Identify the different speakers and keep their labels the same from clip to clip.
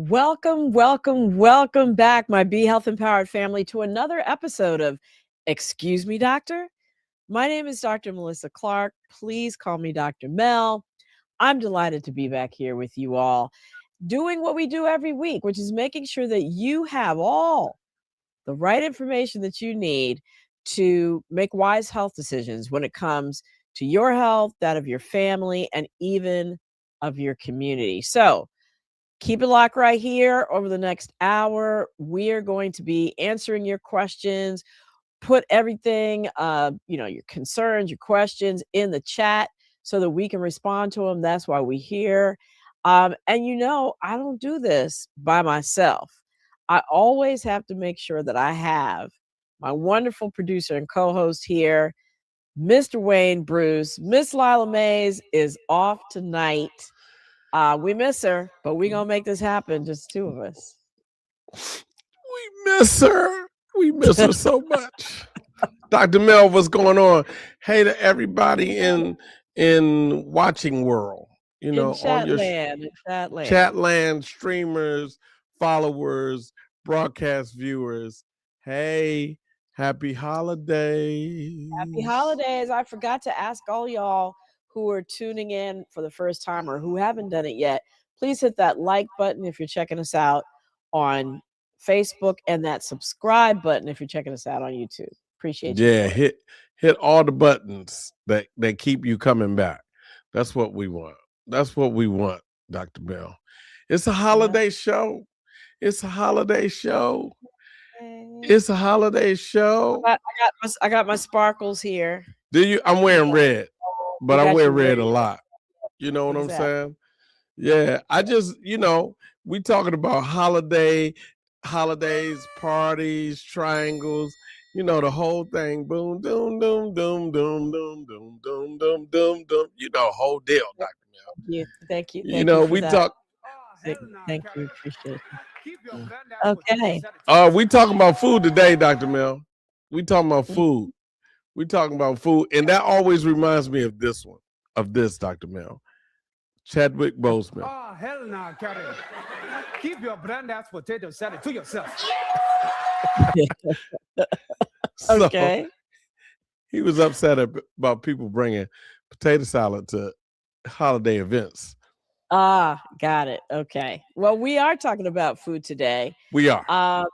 Speaker 1: Welcome, welcome, welcome back, my Be Health Empowered family, to another episode of Excuse Me, Doctor. My name is Dr. Melissa Clark. Please call me Dr. Mel. I'm delighted to be back here with you all, doing what we do every week, which is making sure that you have all the right information that you need to make wise health decisions when it comes to your health, that of your family, and even of your community. So, keep it locked right here. Over the next hour, we are going to be answering your questions. Put everything, your concerns, your questions in the chat so that we can respond to them. That's why we're here. And I don't do this by myself. I always have to make sure that I have my wonderful producer and co-host here, Mr. Wayne Bruce. Miss Lila Mays is off tonight. We miss her, but we're going to make this happen, just two of us.
Speaker 2: We miss her. We miss her so much. Dr. Mel, what's going on? Hey to everybody in watching world.
Speaker 1: In chat land,
Speaker 2: chat land, streamers, followers, broadcast viewers. Hey, happy holidays.
Speaker 1: Happy holidays. I forgot to ask all y'all who are tuning in for the first time or who haven't done it yet, please hit that like button if you're checking us out on Facebook and that subscribe button if you're checking us out on YouTube. Appreciate you.
Speaker 2: Yeah, hit all the buttons that keep you coming back. That's what we want. That's what we want, Dr. Bell. It's a holiday show. It's a holiday show. It's a holiday show.
Speaker 1: I got my sparkles here.
Speaker 2: Do you? I'm wearing red. But I wear red a lot. You know what I'm saying? Yeah. I just, we talking about holidays, parties, triangles, the whole thing. Boom, doom, doom, doom, doom, doom, doom, doom, doom, doom, doom. Whole deal, Dr.
Speaker 1: Mel. Thank you.
Speaker 2: We talk.
Speaker 1: Thank you. Appreciate it. Okay.
Speaker 2: We talking about food today, Dr. Mel. We talking about food. We talking about food, and that always reminds me of this, Dr. Mel. Chadwick Boseman.
Speaker 3: Oh, hell no, Carrie. Keep your brand-ass potato salad to yourself.
Speaker 1: Okay.
Speaker 2: So, he was upset about people bringing potato salad to holiday events.
Speaker 1: Got it. Okay. Well, we are talking about food today.
Speaker 2: We are.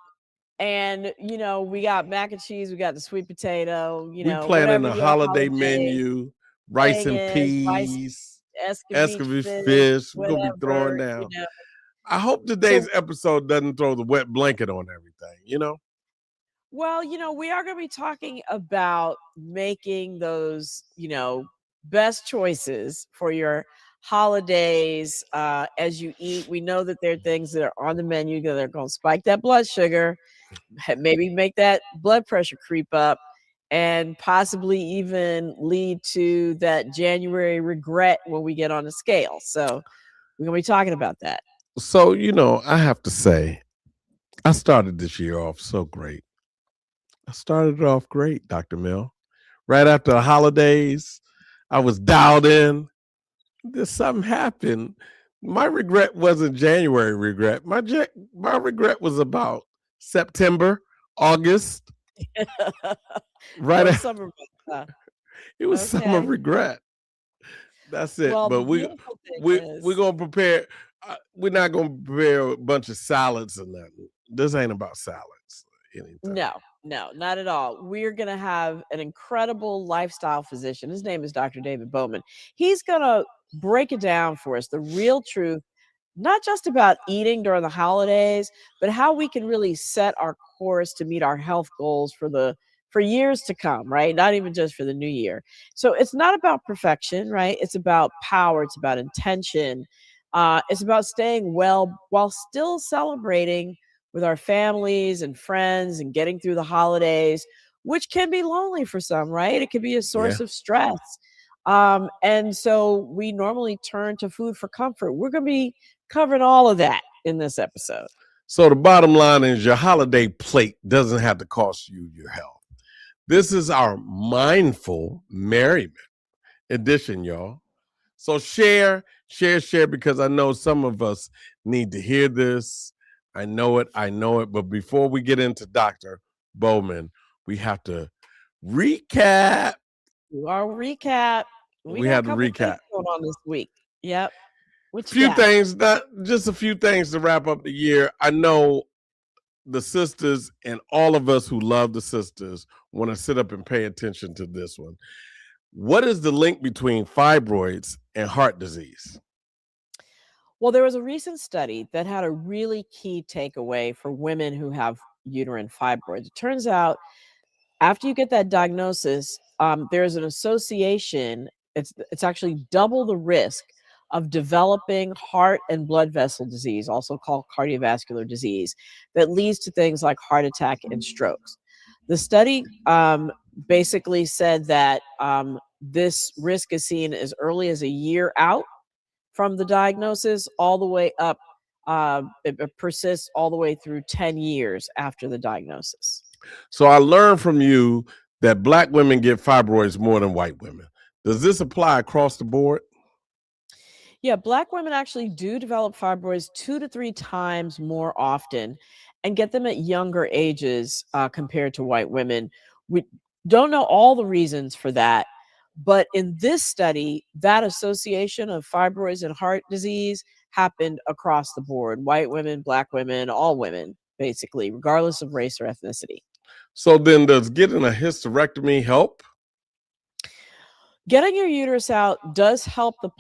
Speaker 1: And, we got mac and cheese. We got the sweet potato.
Speaker 2: We planning a holiday menu, rice and peas, escovitch fish. We're going to be throwing down. I hope today's episode doesn't throw the wet blanket on everything,
Speaker 1: Well, we are going to be talking about making those, best choices for your holidays as you eat. We know that there are things that are on the menu that are going to spike that blood sugar, maybe make that blood pressure creep up, and possibly even lead to that January regret when we get on the scale. So we're going to be talking about that.
Speaker 2: So, I have to say, I started this year off so great. I started it off great, Dr. Mel. Right after the holidays, I was dialed in. There's something happened. My regret wasn't January regret. My regret was about September, August. Right after
Speaker 1: summer.
Speaker 2: It was summer regret. That's it. Well, but we're gonna prepare. We're not gonna prepare a bunch of salads or nothing. This ain't about salads.
Speaker 1: No, not at all. We're going to have an incredible lifestyle physician. His name is Dr. David Bowman. He's going to break it down for us, the real truth, not just about eating during the holidays, but how we can really set our course to meet our health goals for years to come, right? Not even just for the new year. So it's not about perfection, right? It's about power. It's about intention. It's about staying well while still celebrating with our families and friends and getting through the holidays, which can be lonely for some, right? It can be a source of stress. And so we normally turn to food for comfort. We're going to be covering all of that in this episode.
Speaker 2: So the bottom line is your holiday plate doesn't have to cost you your health. This is our mindful merriment edition, y'all. So share, because I know some of us need to hear this. I know it. But before we get into Dr. Bowman, we have to recap.
Speaker 1: Our recap. We
Speaker 2: We
Speaker 1: got a
Speaker 2: have to
Speaker 1: couple things
Speaker 2: recap.
Speaker 1: going on this week. Yep. What you
Speaker 2: Few
Speaker 1: got?
Speaker 2: things, not just a few things to wrap up the year. I know the sisters and all of us who love the sisters want to sit up and pay attention to this one. What is the link between fibroids and heart disease?
Speaker 1: Well, there was a recent study that had a really key takeaway for women who have uterine fibroids. It turns out after you get that diagnosis, there's an association. It's actually double the risk of developing heart and blood vessel disease, also called cardiovascular disease, that leads to things like heart attack and strokes. The study basically said that this risk is seen as early as a year out from the diagnosis, all the way up. It persists all the way through 10 years after the diagnosis.
Speaker 2: So I learned from you that Black women get fibroids more than white women. Does this apply across the board?
Speaker 1: Yeah, Black women actually do develop fibroids 2 to 3 times more often and get them at younger ages compared to white women. We don't know all the reasons for that, but in this study, that association of fibroids and heart disease happened across the board: white women, Black women, all women, basically, regardless of race or ethnicity.
Speaker 2: So then, does getting a hysterectomy help?
Speaker 1: Getting your uterus out does help the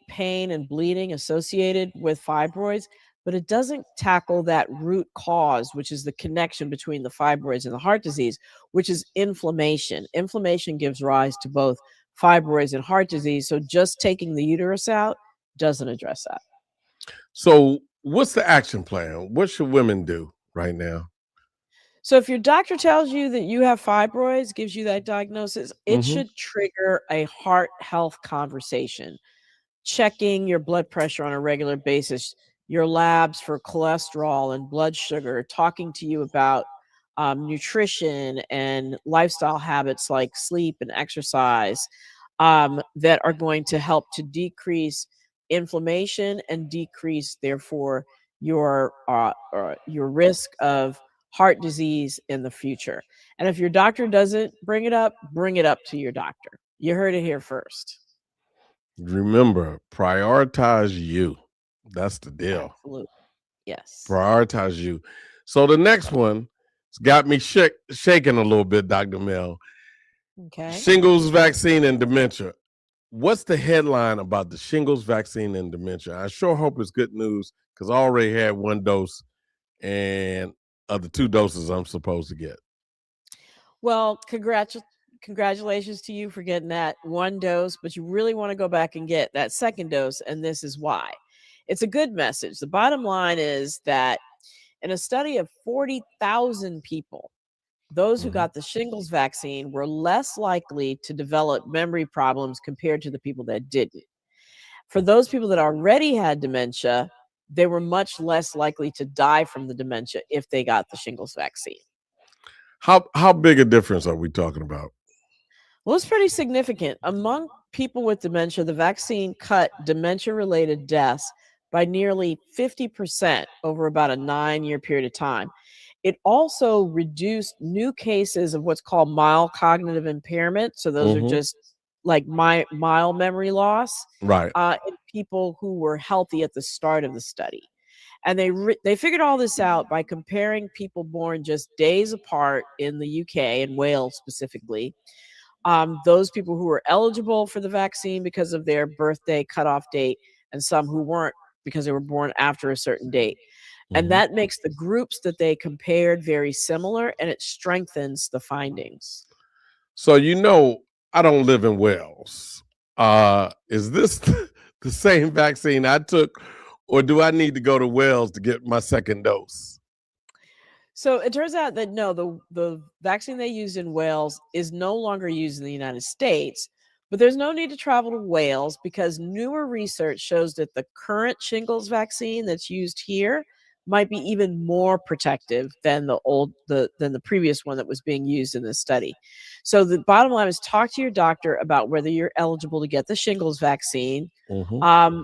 Speaker 1: pain and bleeding associated with fibroids, but it doesn't tackle that root cause, which is the connection between the fibroids and the heart disease, which is inflammation. Inflammation gives rise to both fibroids and heart disease. So just taking the uterus out doesn't address that.
Speaker 2: So, what's the action plan? What should women do right now?
Speaker 1: So if your doctor tells you that you have fibroids, gives you that diagnosis, it
Speaker 2: Mm-hmm.
Speaker 1: should trigger a heart health conversation. Checking your blood pressure on a regular basis, your labs for cholesterol and blood sugar, talking to you about nutrition and lifestyle habits like sleep and exercise that are going to help to decrease inflammation and decrease, therefore, your risk of heart disease in the future. And if your doctor doesn't bring it up to your doctor. You heard it here first.
Speaker 2: Remember, prioritize you. That's the deal.
Speaker 1: Absolutely. Yes.
Speaker 2: Prioritize you. So the next one has got me shaking a little bit, Dr. Mel.
Speaker 1: Okay.
Speaker 2: Shingles vaccine and dementia. What's the headline about the shingles vaccine and dementia? I sure hope it's good news because I already had one dose and of the 2 doses I'm supposed to get.
Speaker 1: Well, congratulations to you for getting that one dose, but you really want to go back and get that second dose, and this is why. It's a good message. The bottom line is that in a study of 40,000 people, those who got the shingles vaccine were less likely to develop memory problems compared to the people that didn't. For those people that already had dementia, they were much less likely to die from the dementia if they got the shingles vaccine.
Speaker 2: How big a difference are we talking about?
Speaker 1: Well, it's pretty significant. Among people with dementia, the vaccine cut dementia related deaths by nearly 50% over about a 9-year period of time. It also reduced new cases of what's called mild cognitive impairment. So, those are
Speaker 2: Mm-hmm.
Speaker 1: just like mild memory loss
Speaker 2: Right.
Speaker 1: in people who were healthy at the start of the study. And they figured all this out by comparing people born just days apart in the UK and Wales specifically, those people who were eligible for the vaccine because of their birthday cutoff date, and some who weren't because they were born after a certain date. And that makes the groups that they compared very similar, and it strengthens the findings.
Speaker 2: So I don't live in Wales. Is this the same vaccine I took, or do I need to go to Wales to get my second dose?
Speaker 1: So it turns out that no, the vaccine they used in Wales is no longer used in the United States, but there's no need to travel to Wales because newer research shows that the current shingles vaccine that's used here might be even more protective than the previous one that was being used in this study. So the bottom line is talk to your doctor about whether you're eligible to get the shingles vaccine.
Speaker 2: Mm-hmm.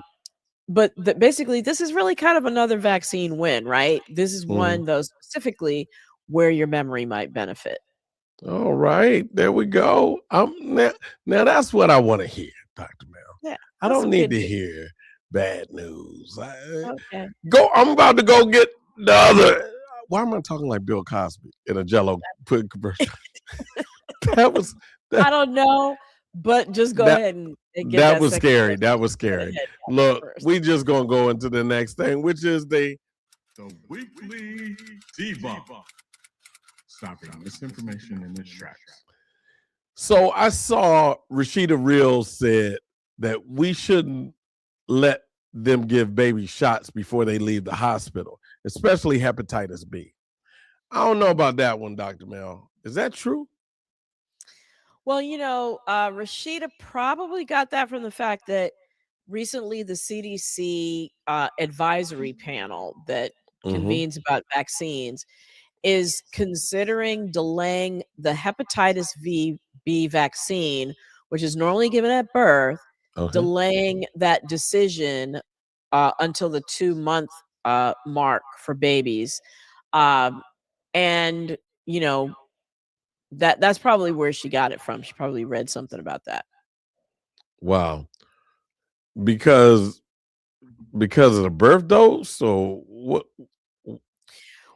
Speaker 1: But basically, this is really kind of another vaccine win, right? This is one, though, specifically where your memory might benefit.
Speaker 2: All right, there we go. Now that's what I want to hear, Dr. Mel.
Speaker 1: Yeah,
Speaker 2: I
Speaker 1: that's
Speaker 2: don't
Speaker 1: some
Speaker 2: need
Speaker 1: good
Speaker 2: to
Speaker 1: news.
Speaker 2: hear bad news.
Speaker 1: Okay.
Speaker 2: I'm about to go get the other. Why am I talking like Bill Cosby in a Jello pudding commercial?
Speaker 1: I don't know, but just go
Speaker 2: That-
Speaker 1: ahead and get
Speaker 2: that
Speaker 1: that
Speaker 2: was
Speaker 1: second
Speaker 2: scary.
Speaker 1: dose.
Speaker 2: That was
Speaker 1: Go
Speaker 2: scary.
Speaker 1: ahead,
Speaker 2: Look,
Speaker 1: first.
Speaker 2: we just gonna go into the next thing, which is the
Speaker 4: weekly debunk. Stopping misinformation in its tracks.
Speaker 2: So I saw Rashida Reels said that we shouldn't let them give baby shots before they leave the hospital, especially hepatitis B. I don't know about that one, Dr. Mel. Is that true?
Speaker 1: Well, Rashida probably got that from the fact that recently the CDC advisory panel that convenes about vaccines is considering delaying the hepatitis B vaccine, which is normally given at birth, delaying that decision until the 2-month mark for babies. And, that's probably where she got it from. She probably read something about that.
Speaker 2: Wow. Because of the birth dose? So what?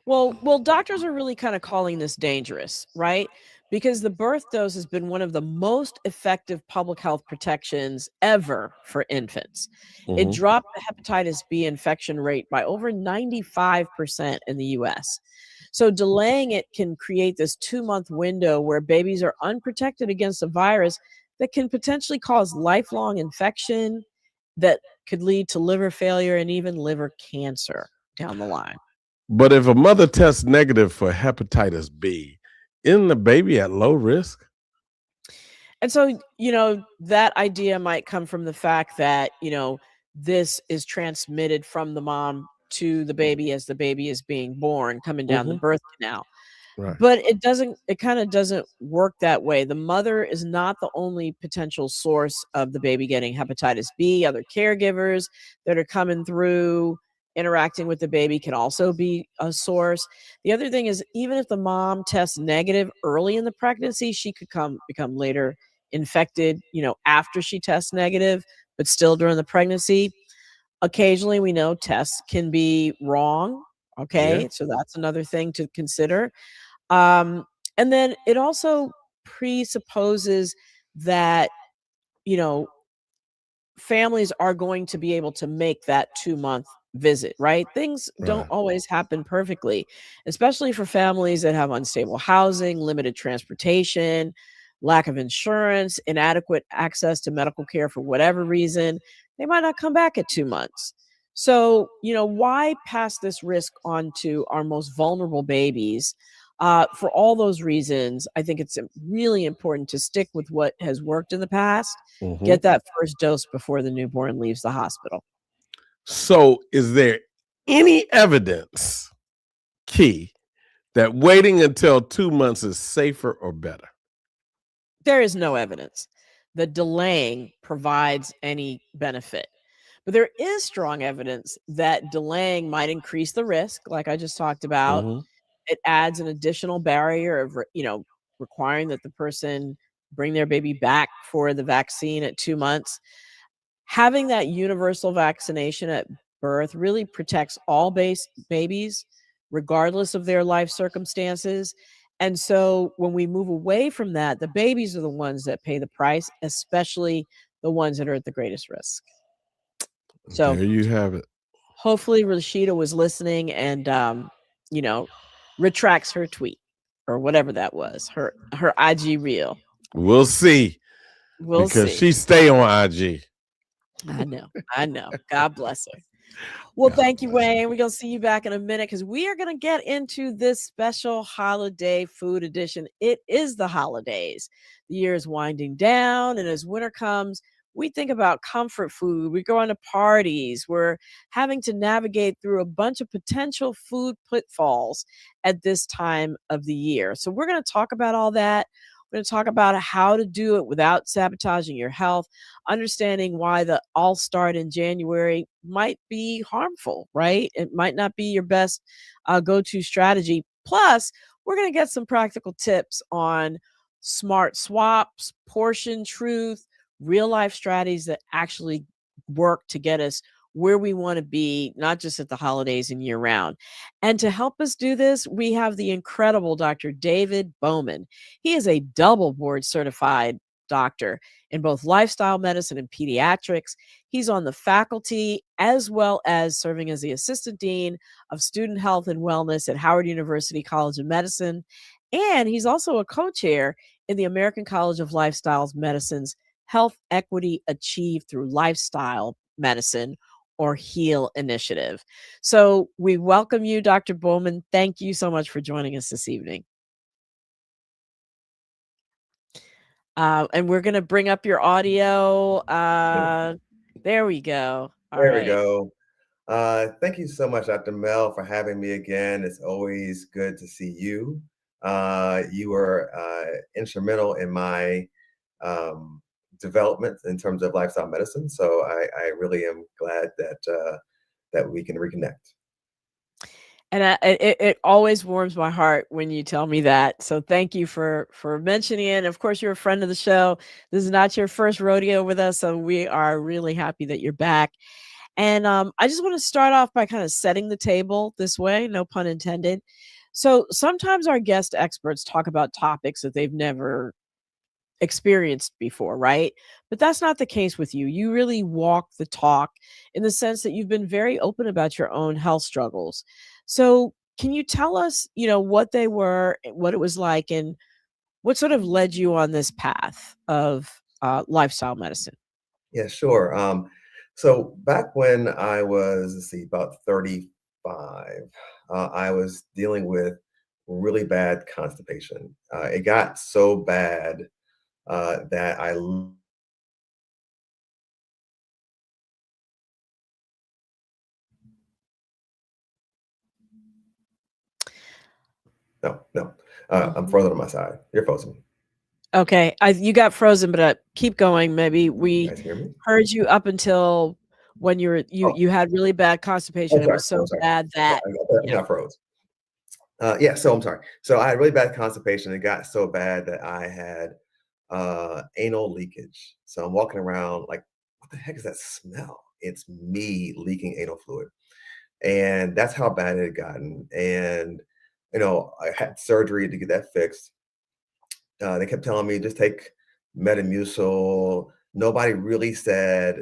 Speaker 1: Well, doctors are really kind of calling this dangerous, right? Because the birth dose has been one of the most effective public health protections ever for infants. It dropped the hepatitis B infection rate by over 95% in the US. So delaying it can create this 2-month window where babies are unprotected against a virus that can potentially cause lifelong infection that could lead to liver failure and even liver cancer down the line.
Speaker 2: But if a mother tests negative for hepatitis B, isn't the baby at low risk?
Speaker 1: And so, that idea might come from the fact that, this is transmitted from the mom to the baby as the baby is being born, coming down the birth canal.
Speaker 2: Right.
Speaker 1: But it kind of doesn't work that way. The mother is not the only potential source of the baby getting hepatitis B. Other caregivers that are coming through, interacting with the baby can also be a source. The other thing is, even if the mom tests negative early in the pregnancy, she could become later infected, after she tests negative, but still during the pregnancy. Occasionally, we know tests can be wrong. Okay.
Speaker 2: Yeah.
Speaker 1: So that's another thing to consider. And then it also presupposes that, families are going to be able to make that 2-month visit, right? Things don't
Speaker 2: Right.
Speaker 1: always happen perfectly, especially for families that have unstable housing, limited transportation, lack of insurance, inadequate access to medical care for whatever reason. They might not come back at 2 months. So, why pass this risk on to our most vulnerable babies? For all those reasons, I think it's really important to stick with what has worked in the past. Get that first dose before the newborn leaves the hospital.
Speaker 2: So is there any evidence, Key, that waiting until 2 months is safer or better?
Speaker 1: There is no evidence that delaying provides any benefit. But there is strong evidence that delaying might increase the risk, like I just talked about. It adds an additional barrier of, requiring that the person bring their baby back for the vaccine at 2 months. Having that universal vaccination at birth really protects all babies, regardless of their life circumstances. And so when we move away from that, the babies are the ones that pay the price, especially the ones that are at the greatest risk. So
Speaker 2: there you have it.
Speaker 1: hopefully Rashida was listening and, retracts her tweet or whatever that was, her IG reel.
Speaker 2: We'll see.
Speaker 1: We'll
Speaker 2: because
Speaker 1: see.
Speaker 2: she stay on IG.
Speaker 1: I know. God bless her. Well, thank you, Wayne. We're going to see you back in a minute because we are going to get into this special holiday food edition. It is the holidays. The year is winding down, and as winter comes, we think about comfort food. We're going to parties. We're having to navigate through a bunch of potential food pitfalls at this time of the year. So, we're going to talk about all that. We're going to talk about how to do it without sabotaging your health, understanding why the all start in January might be harmful, right? It might not be your best go to strategy. Plus, we're going to get some practical tips on smart swaps, portion truth, real life strategies that actually work to get us where we want to be, not just at the holidays and year round. And to help us do this, we have the incredible Dr. David Bowman. He is a double board certified doctor in both lifestyle medicine and pediatrics. He's on the faculty as well as serving as the assistant dean of student health and wellness at Howard University College of Medicine. And he's also a co chair in the American College of Lifestyle Medicine's Health Equity Achieved Through Lifestyle Medicine, or HEAL initiative. So we welcome you, Dr. Bowman. Thank you so much for joining us this evening. And we're going to bring up your audio. There we go. All
Speaker 5: There we
Speaker 1: right.
Speaker 5: go. Thank you so much, Dr. Mel, for having me again. It's always good to see you. You were instrumental in my development in terms of lifestyle medicine. So I really am glad that we can reconnect.
Speaker 1: And it always warms my heart when you tell me that. So thank you for mentioning it. Of course, you're a friend of the show. This is not your first rodeo with us, so we are really happy that you're back. And I just want to start off by kind of setting the table this way, no pun intended. So sometimes our guest experts talk about topics that they've never experienced before, right? But that's not the case with you. You really walk the talk in the sense that you've been very open about your own health struggles. So, can you tell us, what they were, what it was like, and what sort of led you on this path of lifestyle medicine?
Speaker 5: Yeah, sure. So back when I was, let's see, about 35, I was dealing with really bad constipation. It got so bad that no, I'm frozen on my side. You're frozen.
Speaker 1: Okay, you got frozen, but keep going. Maybe we
Speaker 5: You guys hear me?
Speaker 1: heard you up until when you had really bad constipation. It was so bad that
Speaker 5: I got froze. Yeah, so I'm sorry. So I had really bad constipation. It got so bad that I had anal leakage. So I'm walking around like, what the heck is that smell? It's me leaking anal fluid. And that's how bad it had gotten. And, I had surgery to get that fixed. They kept telling me just take Metamucil. Nobody really sat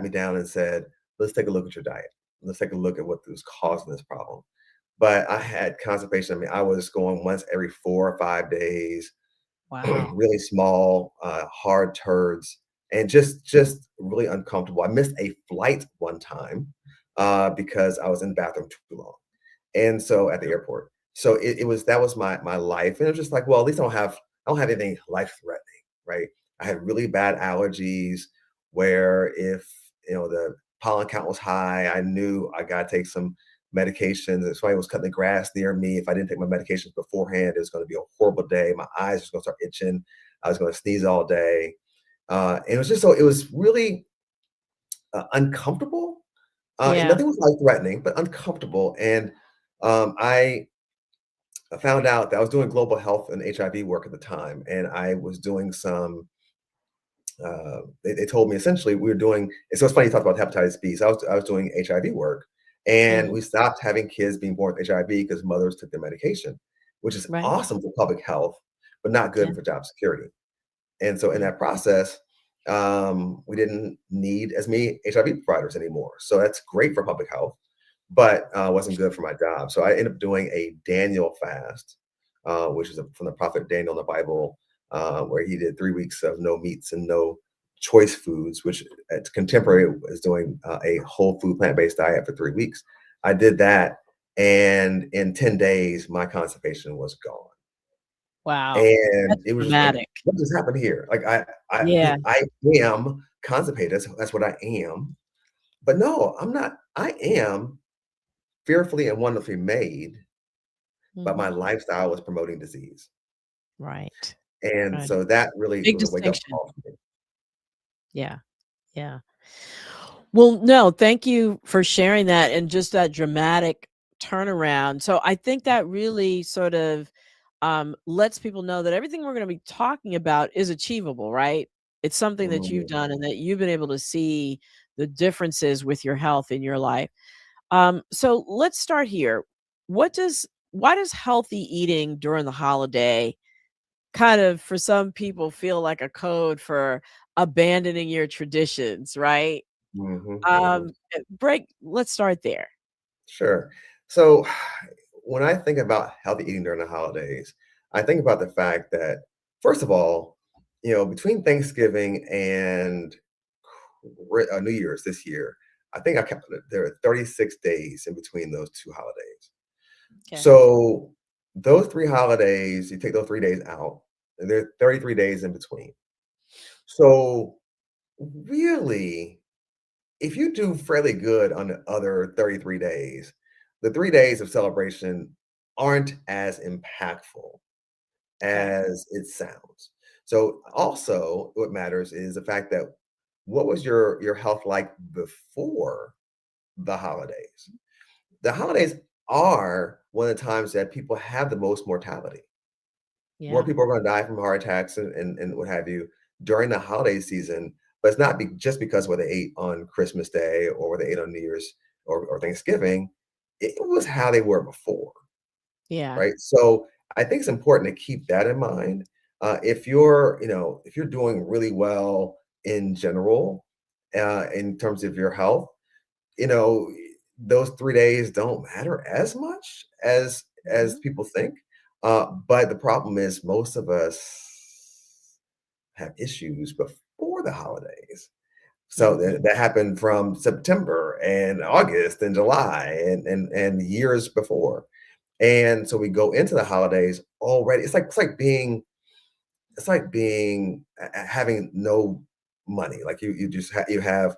Speaker 5: me down and said, let's take a look at your diet. Let's take a look at what was causing this problem. But I had constipation. I mean, I was going once every 4 or 5 days.
Speaker 1: wow.
Speaker 5: Really small, hard turds, and just really uncomfortable. I missed a flight one time because I was in the bathroom too long, and so at the airport. So that was my life, and it was just like, well, at least I don't have anything life threatening, right? I had really bad allergies where if the pollen count was high, I knew I got to take some medications. If somebody was cutting the grass near me, if I didn't take my medications beforehand, it was going to be a horrible day. My eyes was going to start itching. I was going to sneeze all day. And it was it was really uncomfortable. And nothing was life threatening, but uncomfortable. And I found out that I was doing global health and HIV work at the time. And I was doing some they told me essentially we were doing. So it's funny you talked about hepatitis B. So I was doing HIV work, and we stopped having kids being born with HIV because mothers took their medication, which is awesome for public health, but not good for job security. And so in that process, we didn't need as many HIV providers anymore. So that's great for public health, but wasn't good for my job. So I ended up doing a Daniel fast, which is from the prophet Daniel in the Bible, where he did 3 weeks of no meats and no choice foods, which at contemporary is doing a whole food plant-based diet for 3 weeks. I did that, and in 10 days, my constipation was gone.
Speaker 1: Wow.
Speaker 5: And
Speaker 1: That's
Speaker 5: it was
Speaker 1: dramatic.
Speaker 5: like, what just happened here? Like I
Speaker 1: Yeah.
Speaker 5: am constipated. That's what I am. But no, I'm not. I am fearfully and wonderfully made, but my
Speaker 1: Mhm.
Speaker 5: lifestyle was promoting disease.
Speaker 1: Right.
Speaker 5: And
Speaker 1: Right.
Speaker 5: so that really
Speaker 1: Big
Speaker 5: was a wake up
Speaker 1: distinction.
Speaker 5: call for me.
Speaker 1: Yeah. Yeah. Well, no, thank you for sharing that and just that dramatic turnaround. So I think that really sort of lets people know that everything we're going to be talking about is achievable, right? It's something that you've
Speaker 5: Mhm.
Speaker 1: done and that you've been able to see the differences with your health in your life. So let's start here. Why does healthy eating during the holiday kind of for some people feel like a code for abandoning your traditions, right?
Speaker 5: Mhm, mhm.
Speaker 1: Break let's start there.
Speaker 5: Sure. So when I think about healthy eating during the holidays, I think about the fact that, first of all, between Thanksgiving and New Year's this year, I think I counted there are 36 days in between those two holidays.
Speaker 1: Okay.
Speaker 5: So those three holidays, you take those 3 days out, and there are 33 days in between. So really, if you do fairly good on the other 33 days, the 3 days of celebration aren't as impactful
Speaker 1: Okay.
Speaker 5: as it sounds. So also what matters is the fact that what was your health like before the holidays? The holidays are one of the times that people have the most mortality. More
Speaker 1: Yeah.
Speaker 5: people are going to die from heart attacks and what have you during the holiday season, but it's not just because what they ate on Christmas Day or what they ate on New Year's or Thanksgiving. It was how they were before,
Speaker 1: Yeah.
Speaker 5: right? So I think it's important to keep that in mind. If you're doing really well in general, in terms of your health, you know, those 3 days don't matter as much as
Speaker 1: Mhm.
Speaker 5: people think. But the problem is most of us have issues before the holidays. So that,
Speaker 1: Mhm.
Speaker 5: that happened from September and August and July and years before. And so we go into the holidays already. It's like being having no money. Like you have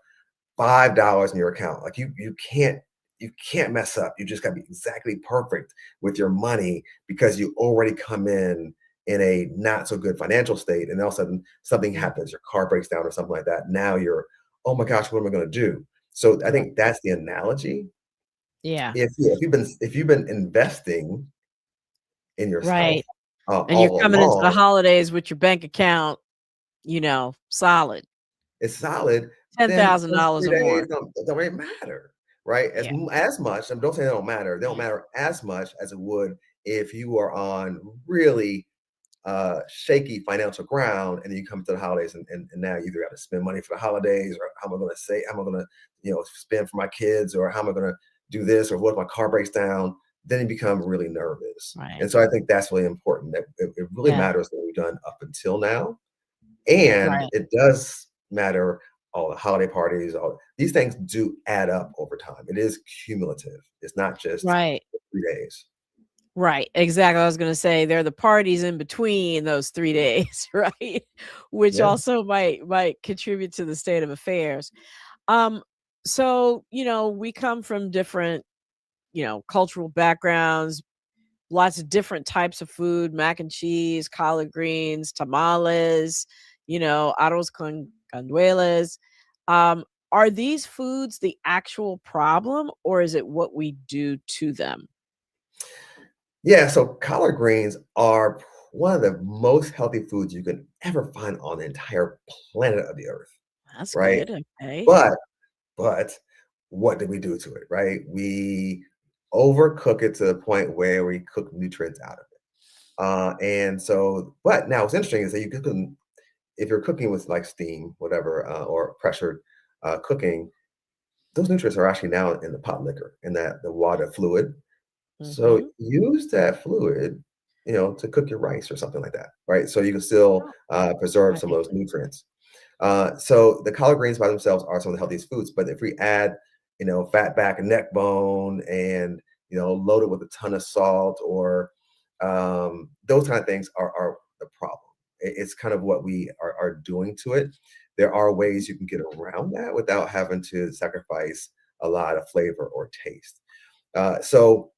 Speaker 5: $5 in your account. Like you can't mess up. You just got to be exactly perfect with your money because you already come in a not so good financial state, and all of a sudden something
Speaker 1: Mm.
Speaker 5: happens, your car breaks down or something like that. Now you're, oh my gosh, what am I going to do? So I
Speaker 1: Right.
Speaker 5: think that's the analogy.
Speaker 1: Yeah.
Speaker 5: If you've been investing in yourself
Speaker 1: Right. And you're
Speaker 5: all
Speaker 1: coming into the
Speaker 5: along,
Speaker 1: holidays with your bank account, solid.
Speaker 5: it's solid, then those
Speaker 1: $10,000
Speaker 5: three
Speaker 1: or
Speaker 5: days
Speaker 1: more.
Speaker 5: don't really matter, right? As
Speaker 1: Yeah.
Speaker 5: as much, and don't say they don't matter. They don't
Speaker 1: Yeah.
Speaker 5: matter as much as it would if you are on really shaky financial ground, and then you come to the holidays, and now you either got to spend money for the holidays, or how am I going to say, how am I going to, spend for my kids, or how am I going to do this, or what if my car breaks down? Then you become really nervous.
Speaker 1: Right.
Speaker 5: And so I think that's really important. That it really
Speaker 1: Yeah.
Speaker 5: matters what we've done up until now, and
Speaker 1: Right.
Speaker 5: it does matter. All the holiday parties, all these things do add up over time. It is cumulative. It's not just
Speaker 1: Right.
Speaker 5: 3 days.
Speaker 1: Right, exactly. I was gonna say there are the parties in between those 3 days, right? Which
Speaker 5: Yeah.
Speaker 1: also might contribute to the state of affairs. Um, so, we come from different, cultural backgrounds, lots of different types of food, mac and cheese, collard greens, tamales, arroz con canduelas. Are these foods the actual problem, or is it what we do to them?
Speaker 5: Yeah, so collard greens are one of the most healthy foods you can ever find on the entire planet of the earth,
Speaker 1: That's
Speaker 5: right?
Speaker 1: good, okay.
Speaker 5: But but what did we do to it, right? We overcook it to the point where we cook nutrients out of it. And so, but now what's interesting is that you can, if you're cooking with like steam, whatever, or pressured cooking, those nutrients are actually now in the pot liquor, in that the water fluid. So
Speaker 1: Mhm.
Speaker 5: use that fluid, to cook your rice or something like that, right? So you can still
Speaker 1: Oh,
Speaker 5: preserve some of
Speaker 1: right.
Speaker 5: those nutrients. So the collard greens by themselves are some of the healthiest foods, but if we add, fat back and neck bone, and load it with a ton of salt, or those kind of things are the problem. It's kind of what we are doing to it. there are ways you can get around that without having to sacrifice a lot of flavor or taste. So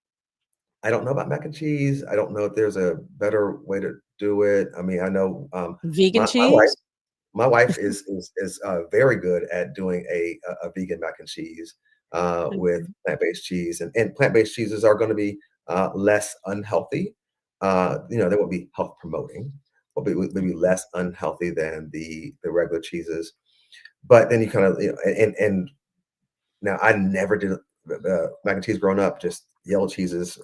Speaker 5: I don't know about mac and cheese. I don't know if there's a better way to do it. I mean, I know
Speaker 1: Vegan
Speaker 5: my wife
Speaker 1: cheese?
Speaker 5: my wife is very good at doing a vegan mac and cheese with
Speaker 1: Mhm.
Speaker 5: plant-based cheese, and plant-based cheeses are going to be less unhealthy. They won't be health promoting, will be less unhealthy than the regular cheeses. But then you kind of and now I never did mac and cheese growing up, just yellow cheeses.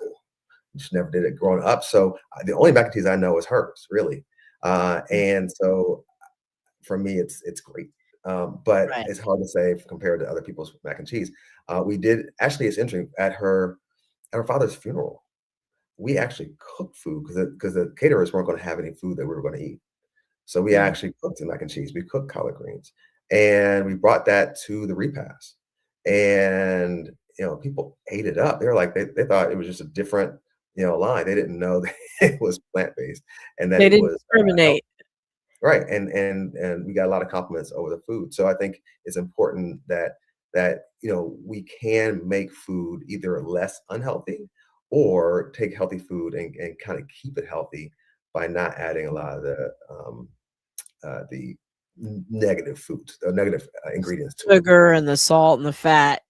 Speaker 5: Just never did it growing up. So the only mac and cheese I know is hers, really. And so for me, it's great. But
Speaker 1: Right.
Speaker 5: it's hard to say compared to other people's mac and cheese. We did actually. It's interesting at her father's funeral. We actually cooked food because the caterers weren't going to have any food that we were going to eat. So we
Speaker 1: Mm.
Speaker 5: actually cooked the mac and cheese. We cooked collard greens, and we brought that to the repast. And people ate it up. They were like they thought it was just a different line. They didn't know that it was plant based and that
Speaker 1: They
Speaker 5: it
Speaker 1: didn't
Speaker 5: was healthy.
Speaker 1: discriminate.
Speaker 5: Right, and we got a lot of compliments over the food. So I think it's important that we can make food either less unhealthy or take healthy food and kind of keep it healthy by not adding a lot of the negative foods, the negative ingredients to it.
Speaker 1: Sugar and the salt and the fat,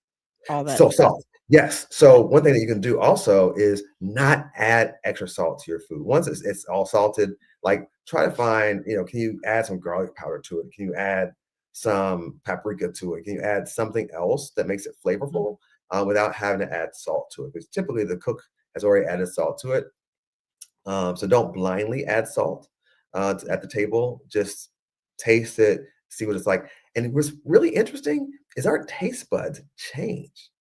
Speaker 1: all that
Speaker 5: So
Speaker 1: stuff.
Speaker 5: salt, yes. So one thing that you can do also is not add extra salt to your food. Once it's all salted, like try to find, can you add some garlic powder to it? Can you add some paprika to it? Can you add something else that makes it
Speaker 1: Mhm.
Speaker 5: flavorful without having to add salt to it? Because typically the cook has already added salt to it. So don't blindly add salt at the table. Just taste it, see what it's like. And what's really interesting is our taste buds change.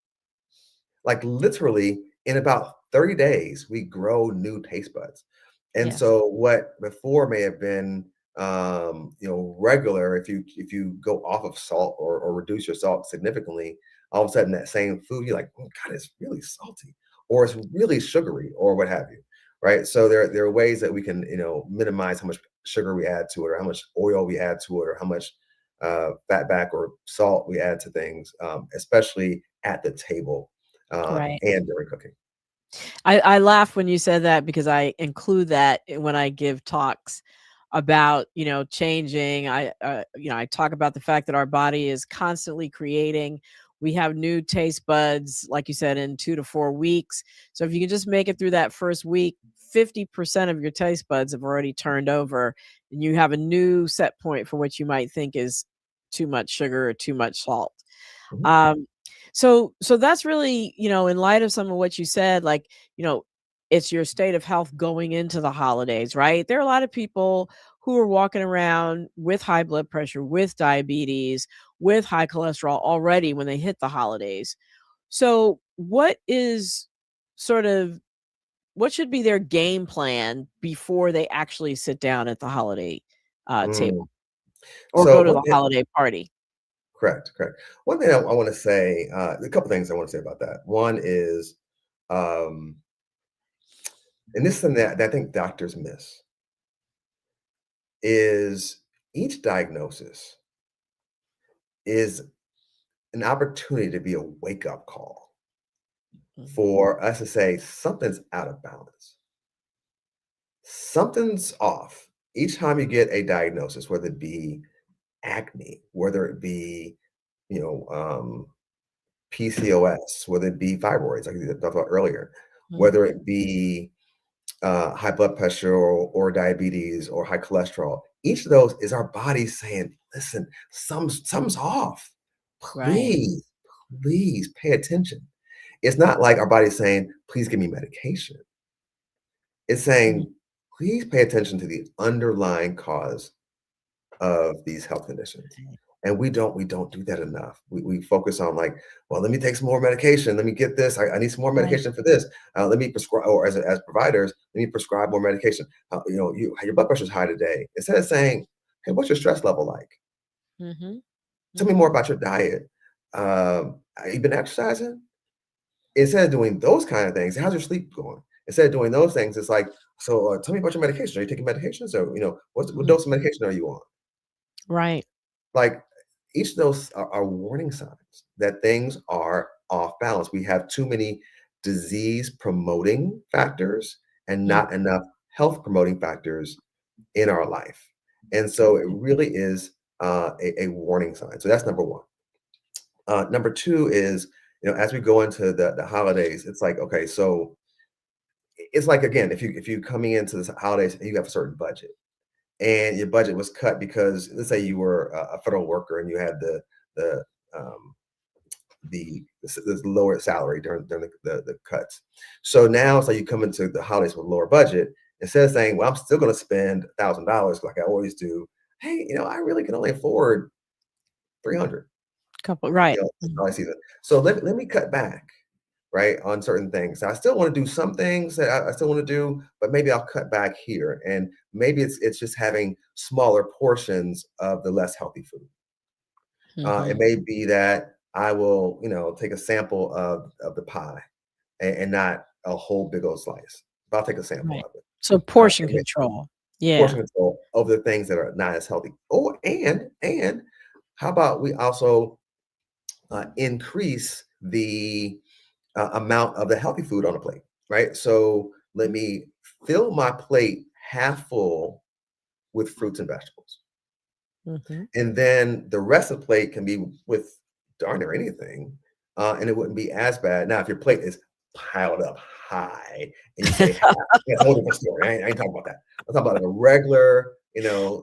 Speaker 5: Like literally in about 30 days, we grow new taste buds. And
Speaker 1: Yes.
Speaker 5: so what before may have been regular, if you go off of salt or reduce your salt significantly, all of a sudden that same food, you're like, oh God, it's really salty, or it's really sugary, or what have you. Right. So there are ways that we can, minimize how much sugar we add to it, or how much oil we add to it, or how much fat back or salt we add to things, especially at the table
Speaker 1: Right.
Speaker 5: and during cooking.
Speaker 1: I laugh when you said that because I include that when I give talks about, changing. I talk about the fact that our body is constantly creating. We have new taste buds, like you said, in 2 to 4 weeks. So if you can just make it through that first week, 50% of your taste buds have already turned over, and you have a new set point for what you might think is too much sugar or too much salt.
Speaker 5: Mhm.
Speaker 1: Um, so that's really, in light of some of what you said, like, it's your state of health going into the holidays, right? There are a lot of people who are walking around with high blood pressure, with diabetes, with high cholesterol already when they hit the holidays. So sort of what should be their game plan before they actually sit down at the holiday
Speaker 5: Mm.
Speaker 1: table or
Speaker 5: So
Speaker 1: go to
Speaker 5: one
Speaker 1: the
Speaker 5: thing,
Speaker 1: holiday party?
Speaker 5: correct, correct. One thing I want to say, a couple things I want to say about that. One is, um, and this is something that I think doctors miss, is each diagnosis is an opportunity to be a wake up call
Speaker 1: Mhm.
Speaker 5: for us to say something's out of balance. Something's off. Each time you get a diagnosis, whether it be acne, whether it be, you know, um, PCOS, whether it be fibroids, like we talked about earlier, whether
Speaker 1: Mhm.
Speaker 5: it be high blood pressure or diabetes or high cholesterol. Each of those is our body saying, listen, something's off.
Speaker 1: Right.
Speaker 5: Please, please pay attention. It's not like our body's saying, please give me medication. It's
Speaker 1: Mhm.
Speaker 5: saying, please pay attention to the underlying cause of these health conditions. And we don't do that enough. We focus on like, well, let me take some more medication. Let me get this. I need some more
Speaker 1: Right.
Speaker 5: medication for this. Let me prescribe, or as providers, let me prescribe more medication. Your blood pressure is high today. Instead of saying, hey, what's your stress level like?
Speaker 1: Mhm.
Speaker 5: Tell me more
Speaker 1: Mhm.
Speaker 5: about your diet. Have you been exercising? Instead of doing those kind of things, how's your sleep going? Instead of doing those things, it's like, so tell me about your medication. Are you taking medication? So, what
Speaker 1: Mhm.
Speaker 5: dose of medication are you on?
Speaker 1: Right.
Speaker 5: like each of those are warning signs that things are off balance. We have too many disease promoting factors and
Speaker 1: Mm,
Speaker 5: not enough health promoting factors in our life. And so it really is a warning sign. So that's number one. Number two is, as we go into the holidays, it's like, okay, so it's like, again, if you coming into the holidays and you have a certain budget and your budget was cut because, let's say you were a federal worker and you had the um, the lower salary during the cuts. So now it's like you come into the holidays with a lower budget. Instead of saying, well, I'm still going to spend $1,000 like I always do. Hey, I really can only afford 300,
Speaker 1: couple, right.
Speaker 5: this holiday season. So let me cut back, right, on certain things. I still want to do some things that I still want to do, but maybe I'll cut back here. And maybe it's just having smaller portions of the less healthy food. It
Speaker 1: Mhm.
Speaker 5: may be that I will, take a sample of the pie and not a whole big old slice, but I'll take a sample
Speaker 1: Right.
Speaker 5: of it.
Speaker 1: So portion
Speaker 5: It may
Speaker 1: control. Yeah.
Speaker 5: portion control of the things that are not as healthy. Oh, and how about we also increase the amount of the healthy food on the plate, right? So let me fill my plate half full with fruits and vegetables.
Speaker 1: Mhm.
Speaker 5: And then the rest of the plate can be with darn near anything, and it wouldn't be as bad. Now, if your plate is piled up high and you say half, that's a whole different story. I ain't talking about that. I'm talking about like a regular,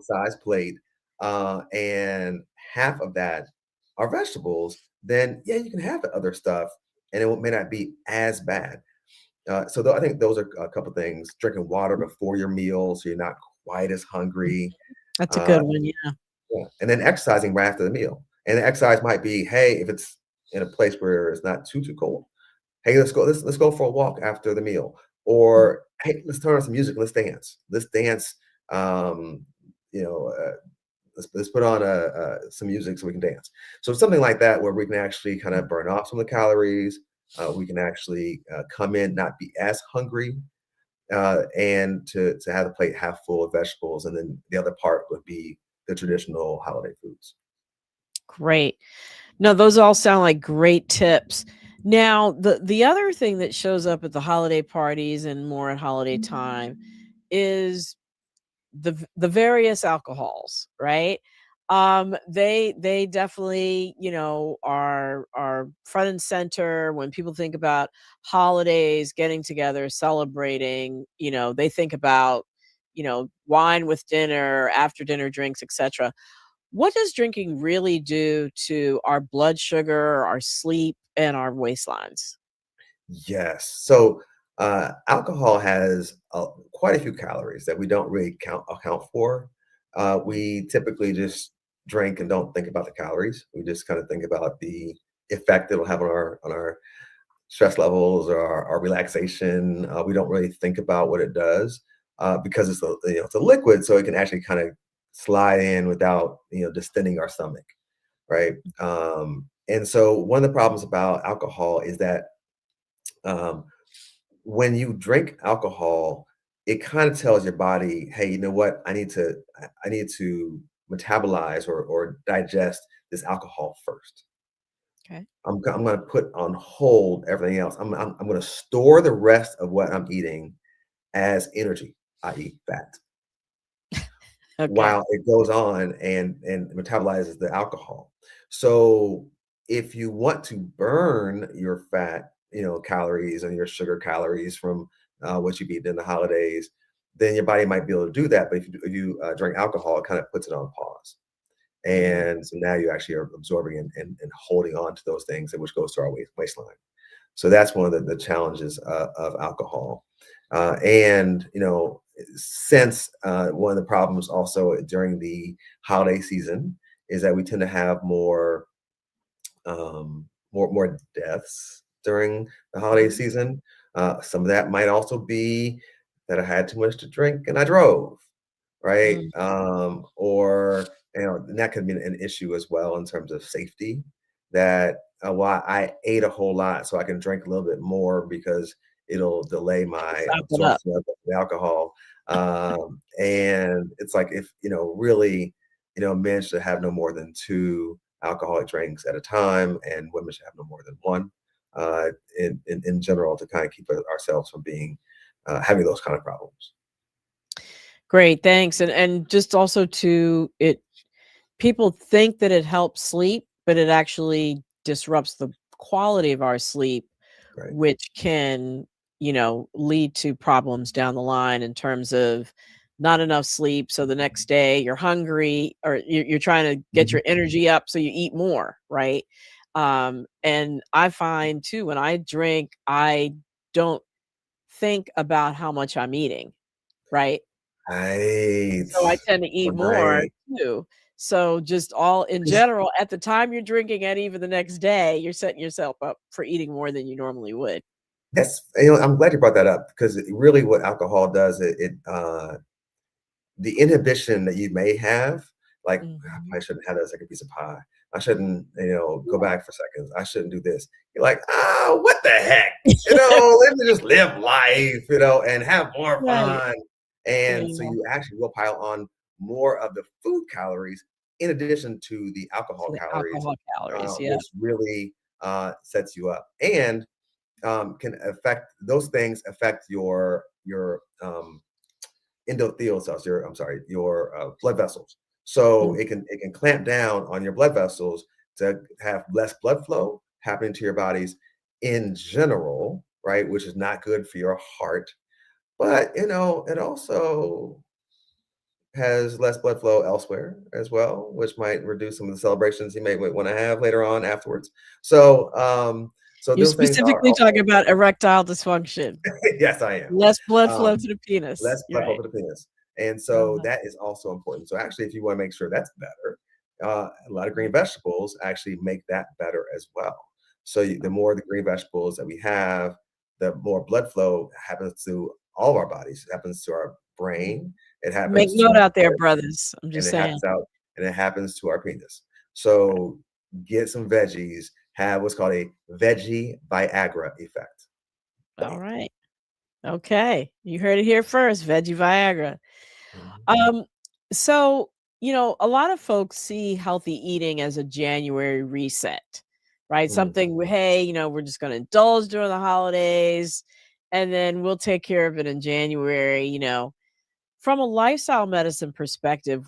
Speaker 5: size plate, and half of that are vegetables. Then yeah, you can have the other stuff, and may not be as bad. I think those are a couple things. Drinking water before your meal, so you're not quite as hungry.
Speaker 1: That's a
Speaker 5: Uh,
Speaker 1: good one, yeah.
Speaker 5: yeah, and then exercising right after the meal. And the exercise might be, hey, if it's in a place where it's not too cold, hey, let's go for a walk after the meal.
Speaker 1: Mm,
Speaker 5: Or hey, let's turn on some music, let's dance. Let's dance. Um, you know, uh, let's put on some music so we can dance. So something like that where we can actually kind of burn off some of the calories. We can actually come in not be as hungry, and to have the plate half full of vegetables, and then the other part would be the traditional holiday foods.
Speaker 1: great. No, those all sound like great tips. Now, the other thing that shows up at the holiday parties and more at holiday time is the various alcohols, right? They definitely, are front and center when people think about holidays, getting together, celebrating, they think about, wine with dinner, after dinner drinks, etc. What does drinking really do to our blood sugar, our sleep, and our waistlines?
Speaker 5: Yes. So alcohol has quite a few calories that we don't really account for. We typically just drink and don't think about the calories. We just kind of think about the effect it'll have on our stress levels or our relaxation. We don't really think about what it does because it's a liquid, so it can actually kind of slide in without distending our stomach, right? And so one of the problems about alcohol is that um, when you drink alcohol, it kind of tells your body, hey, you know what? I need to metabolize or digest this alcohol first.
Speaker 1: Okay.
Speaker 5: I'm going to put on hold everything else. I'm going to store the rest of what I'm eating as energy, i.e., fat,
Speaker 1: Okay.
Speaker 5: while it goes on and metabolizes the alcohol. So if you want to burn your fat, calories and your sugar calories from what you've eaten in the holidays, then your body might be able to do that. But if you drink alcohol, it kind of puts it on pause.
Speaker 1: Mhm.
Speaker 5: And so now you actually are absorbing and holding on to those things, which goes to our waistline. So that's one of the challenges of alcohol. And since one of the problems also during the holiday season is that we tend to have more deaths during the holiday
Speaker 1: Mhm.
Speaker 5: season. Some of that might also be that I had too much to drink and I drove, right?
Speaker 1: Mm.
Speaker 5: Or and that could be an issue as well in terms of safety. That while I ate a whole lot, so I can drink a little bit more because it'll delay my
Speaker 1: Sop it up.
Speaker 5: absorption of the alcohol. And it's like if really. men should have no more than 2 alcoholic drinks at a time, and women should have no more than 1 in general, to kind of keep ourselves from being having those kind of problems.
Speaker 1: Great, thanks. And just also to it, people think that it helps sleep, but it actually disrupts the quality of our sleep,
Speaker 5: Right.
Speaker 1: which can, lead to problems down the line in terms of not enough sleep. So the next day you're hungry, or you're trying to get
Speaker 5: Mhm.
Speaker 1: your energy up, so you eat more, right? And I find too, when I drink, I don't think about how much I'm eating, right?
Speaker 5: Right.
Speaker 1: So I tend to eat more
Speaker 5: Right.
Speaker 1: too. So just all in general, at the time you're drinking and even the next day, you're setting yourself up for eating more than you normally would.
Speaker 5: I'm glad you brought that up, because really what alcohol does, the inhibition that you may have, like,
Speaker 1: Mhm.
Speaker 5: I shouldn't have that second piece of pie. I shouldn't, go
Speaker 1: Yeah.
Speaker 5: back for seconds. I shouldn't do this. You're like, oh, what the heck? Let me just live life, and have more
Speaker 1: Right.
Speaker 5: fun. And so
Speaker 1: Yeah.
Speaker 5: you actually will pile on more of the food calories in addition to the
Speaker 1: To
Speaker 5: alcohol
Speaker 1: the
Speaker 5: calories,
Speaker 1: alcohol calories, yeah.
Speaker 5: which really sets you up. And can affect those things affect your endothelial cells, your blood vessels. So
Speaker 1: Mm.
Speaker 5: it can clamp down on your blood vessels to have less blood flow happening to your bodies in general, right? Which is not good for your heart. But it also has less blood flow elsewhere as well, which might reduce some of the celebrations you may want to have later on afterwards. So
Speaker 1: You're
Speaker 5: those things are
Speaker 1: specifically talking
Speaker 5: also
Speaker 1: about erectile dysfunction,
Speaker 5: yes, I am.
Speaker 1: less blood flow
Speaker 5: Um,
Speaker 1: to the penis.
Speaker 5: Less
Speaker 1: You're
Speaker 5: blood flow
Speaker 1: right.
Speaker 5: to the penis. And so
Speaker 1: Uh-huh.
Speaker 5: that is also important. So actually, if you want to make sure that's better, a lot of green
Speaker 1: Mhm.
Speaker 5: vegetables actually make that better as well. So the more the green vegetables that we have, the more blood flow happens to all of our bodies. It happens to our
Speaker 1: Mhm.
Speaker 5: brain. It
Speaker 1: Make
Speaker 5: happens
Speaker 1: note
Speaker 5: to
Speaker 1: out there,
Speaker 5: our,
Speaker 1: brothers. I'm
Speaker 5: and
Speaker 1: just
Speaker 5: it
Speaker 1: saying.
Speaker 5: happens out, and it happens to our penis.
Speaker 1: Right.
Speaker 5: So get some veggies. Have what's called a veggie Viagra effect.
Speaker 1: All right. Okay. You heard it here first, veggie Viagra.
Speaker 5: Mhm.
Speaker 1: Um, so, a lot of folks see healthy eating as a January reset, right?
Speaker 5: Mm.
Speaker 1: Something, hey, we're just going to indulge during the holidays and then we'll take care of it in January. From a lifestyle medicine perspective,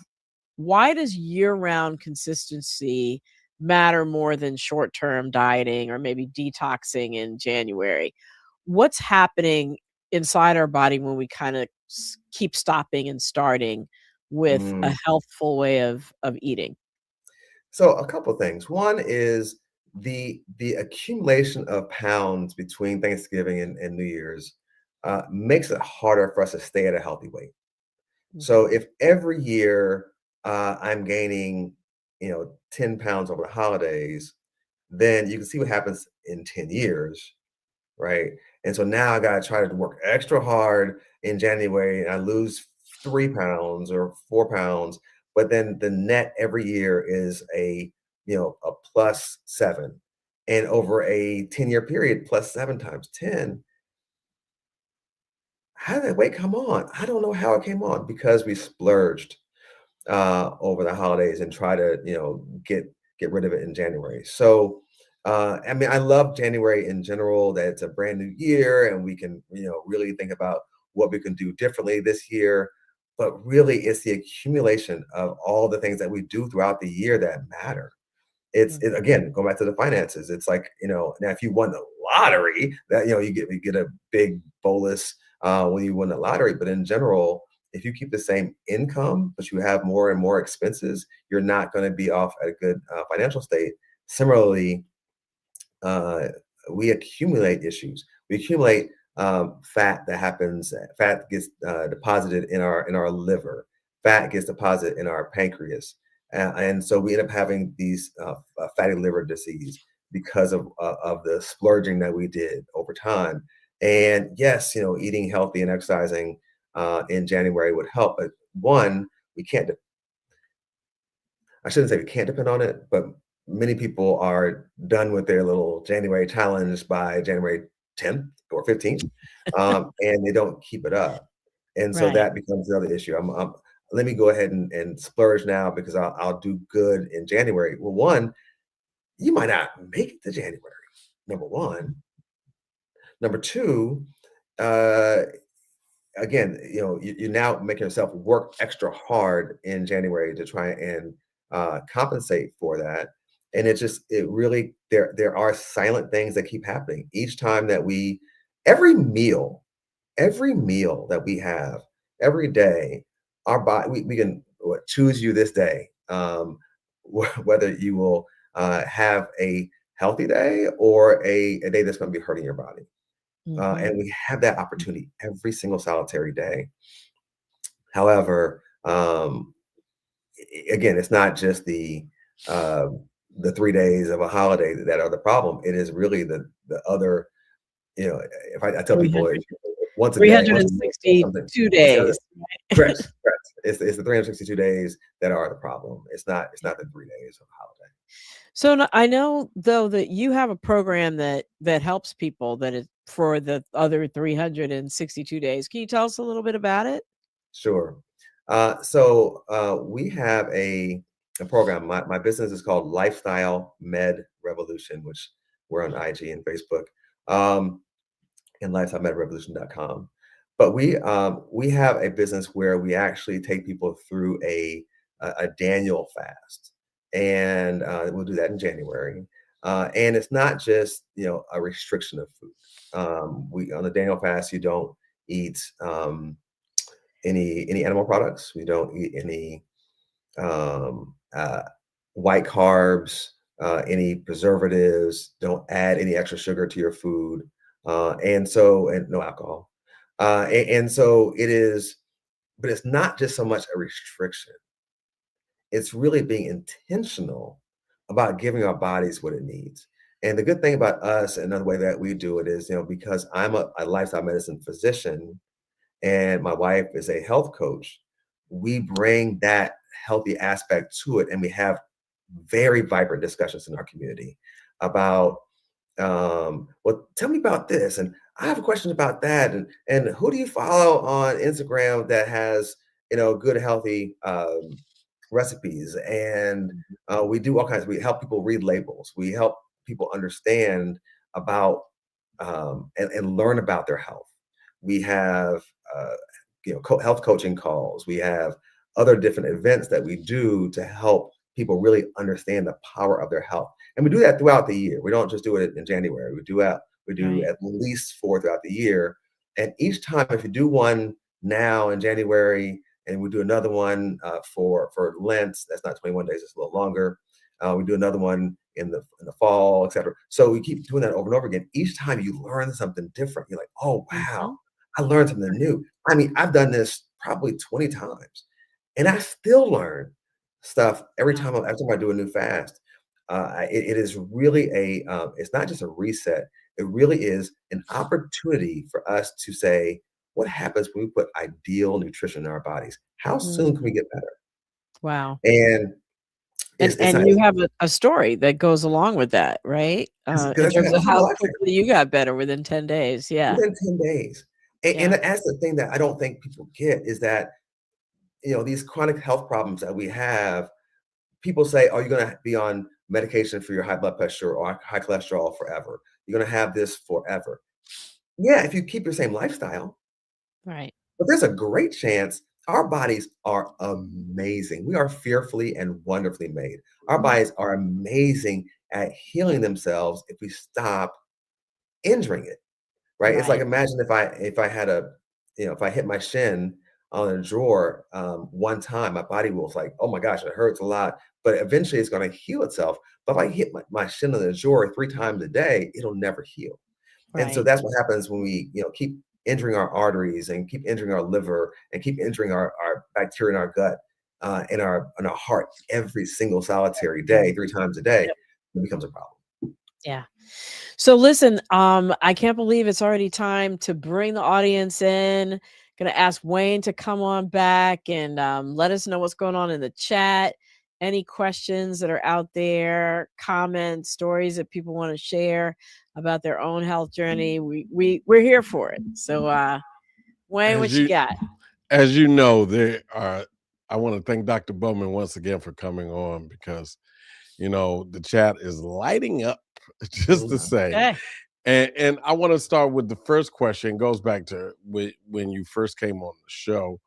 Speaker 1: why does year-round consistency matter more than short-term dieting or maybe detoxing in January? What's happening inside our body when we kind of keep stopping and starting with a
Speaker 5: Mm.
Speaker 1: healthful way of eating?
Speaker 5: So a couple things. One is the accumulation of pounds between Thanksgiving and New Year's makes it harder for us to stay at a healthy weight. So
Speaker 1: Mhm.
Speaker 5: if every year I'm gaining, 10 pounds over the holidays, then you can see what happens in 10 years, right? And so now I got to try to work extra hard in January, and I lose 3 pounds or 4 pounds, but then the net every year is a +7, and over a 10-year period, +7 times 10. How did that weight come on? I don't know how it came on, because we splurged over the holidays and try to get rid of it in January. So I mean, I love January in general, that it's a brand new year and we can really think about what we can do differently this year. But really, it's the accumulation of all the things that we do throughout the year that matter. Again, going back to the finances, it's like, now if you won the lottery, that you get a big bolus when you win the lottery. But in general, if you keep the same income but you have more and more expenses, you're not going to be off at a good financial state. Similarly, uh, we accumulate issues. We accumulate fat gets deposited in our liver. Fat gets deposited in our pancreas. And so we end up having these fatty liver disease because of the splurging that we did over time. And yes, eating healthy and exercising in January would help. But one, we can't I shouldn't say we can't depend on it, but many people are done with their little January challenge by January 10th or 15th, and they don't keep it up. And so
Speaker 1: Right.
Speaker 5: that becomes the other issue. let me go ahead and splurge now because I'll do good in January. Well, one, you might not make it to January, number one. Number two, uh, again, you're now making yourself work extra hard in January to try and compensate for that. And it really, there are silent things that keep happening each time that every meal, every meal that we have every day, our body, we can choose you this day, whether you will have a healthy day or a day that's going to be hurting your body. And we have that opportunity every single solitary day. However, again, it's not just the 3 days of a holiday that are the problem. It is really the other, if I tell people once a day, once a month or something,
Speaker 1: 362 days.
Speaker 5: correct, correct. It's the 362 days that are the problem. It's not the 3 days of a holiday.
Speaker 1: So I know though that you have a program that helps people that is for the other 362 days. Can you tell us a little bit about it?
Speaker 5: Sure. So we have a program. My business is called Lifestyle Med Revolution, which we're on IG and Facebook, and lifestylemedrevolution.com. But we have a business where we actually take people through a Daniel fast, and we'll do that in January. And it's not just a restriction of food. We on the Daniel fast, you don't eat any animal products. We don't eat any white carbs, any preservatives. Don't add any extra sugar to your food, and no alcohol. And so it is, but it's not just so much a restriction. It's really being intentional about giving our bodies what it needs. And the good thing about us, another way that we do it is, because I'm a lifestyle medicine physician and my wife is a health coach, we bring that healthy aspect to it. And we have very vibrant discussions in our community about, well, tell me about this. And I have questions about that. And who do you follow on Instagram that has, good, healthy recipes? And we do all kinds. We help people read labels. We help people understand about and learn about their health. We have health coaching calls. We have other different events that we do to help people really understand the power of their health. And we do that throughout the year. We don't just do it in January. We do at least 4 throughout the year. And each time, if you do one now in January, and we do another one for Lent, that's not 21 days, it's a little longer. We do another one in the fall, etc. So we keep doing that over and over again. Each time you learn something different, you're like, oh wow, I learned something new. I mean, I've done this probably 20 times, and I still learn stuff every time I do a new fast. It is really it's not just a reset. It really is an opportunity for us to say, what happens when we put ideal nutrition in our bodies? How soon can we get better?
Speaker 1: Wow.
Speaker 5: And
Speaker 1: you have a story that goes along with that, right? In terms of how quickly you got better within 10 days. Yeah.
Speaker 5: Within 10 days. And that's the thing that I don't think people get is that, these chronic health problems that we have, people say, oh, you're going to be on medication for your high blood pressure or high cholesterol forever. You're going to have this forever. Yeah, if you keep your same lifestyle.
Speaker 1: Right.
Speaker 5: But there's a great chance our bodies are amazing. We are fearfully and wonderfully made. Our bodies are amazing at healing themselves if we stop injuring it. Right? It's like, imagine if I had if I hit my shin on a drawer one time, my body was like, oh my gosh, it hurts a lot. But eventually it's going to heal itself. But if I hit my shin on the drawer 3 times a day, it'll never heal. And so that's what happens when we, keep injuring our arteries and keep injuring our liver and keep injuring our bacteria in our gut and our heart every single solitary day, 3 times a day. It becomes a problem.
Speaker 1: Yeah. So listen, I can't believe it's already time to bring the audience in. Gonna ask Wayne to come on back and let us know what's going on in the chat. Any questions that are out there, comments, stories that people want to share about their own health journey. We're here for it. So Wayne, what you got?
Speaker 2: As you know, there are I want to thank Dr. Bowman once again for coming on because, the chat is lighting up, just to say.
Speaker 1: Okay.
Speaker 2: And I want to start with the first question. It goes back to when you first came on the show.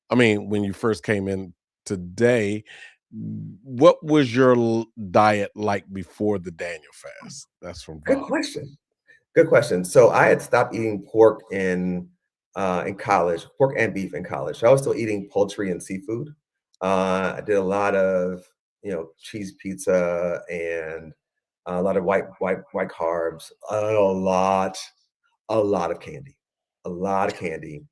Speaker 2: I mean, when you first came in today, what was your diet like before the Daniel fast? That's from
Speaker 5: Good
Speaker 2: Bob.
Speaker 5: question. Good question. So I had stopped eating pork in college, pork and beef in college. So I was still eating poultry and seafood. I did a lot of cheese pizza and a lot of white carbs. A lot of candy, a lot of candy.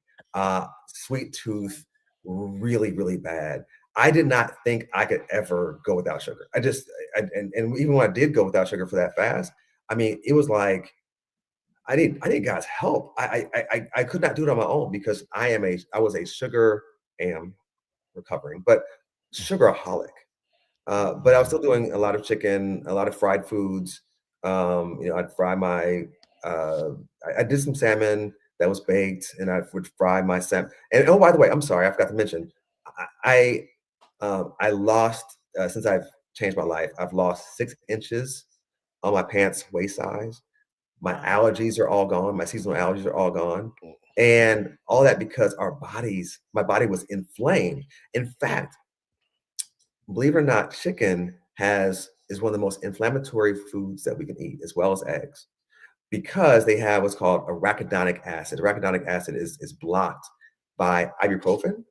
Speaker 5: Sweet tooth, really really bad. I did not think I could ever go without sugar. And even when I did go without sugar for that fast, I mean, it was like I need God's help. I could not do it on my own because I was a sugar am recovering, but sugaraholic. But I was still doing a lot of chicken, a lot of fried foods. I'd fry my I did some salmon that was baked, and I would fry my salmon. And oh, by the way, I'm sorry, I forgot to mention, I lost since I've changed my life. I've lost 6 inches on my pants waist size. My allergies are all gone. My seasonal allergies are all gone. And all that because my body was inflamed. In fact, believe it or not, chicken is one of the most inflammatory foods that we can eat, as well as eggs, because they have what's called arachidonic acid. Arachidonic acid is blocked by ibuprofen,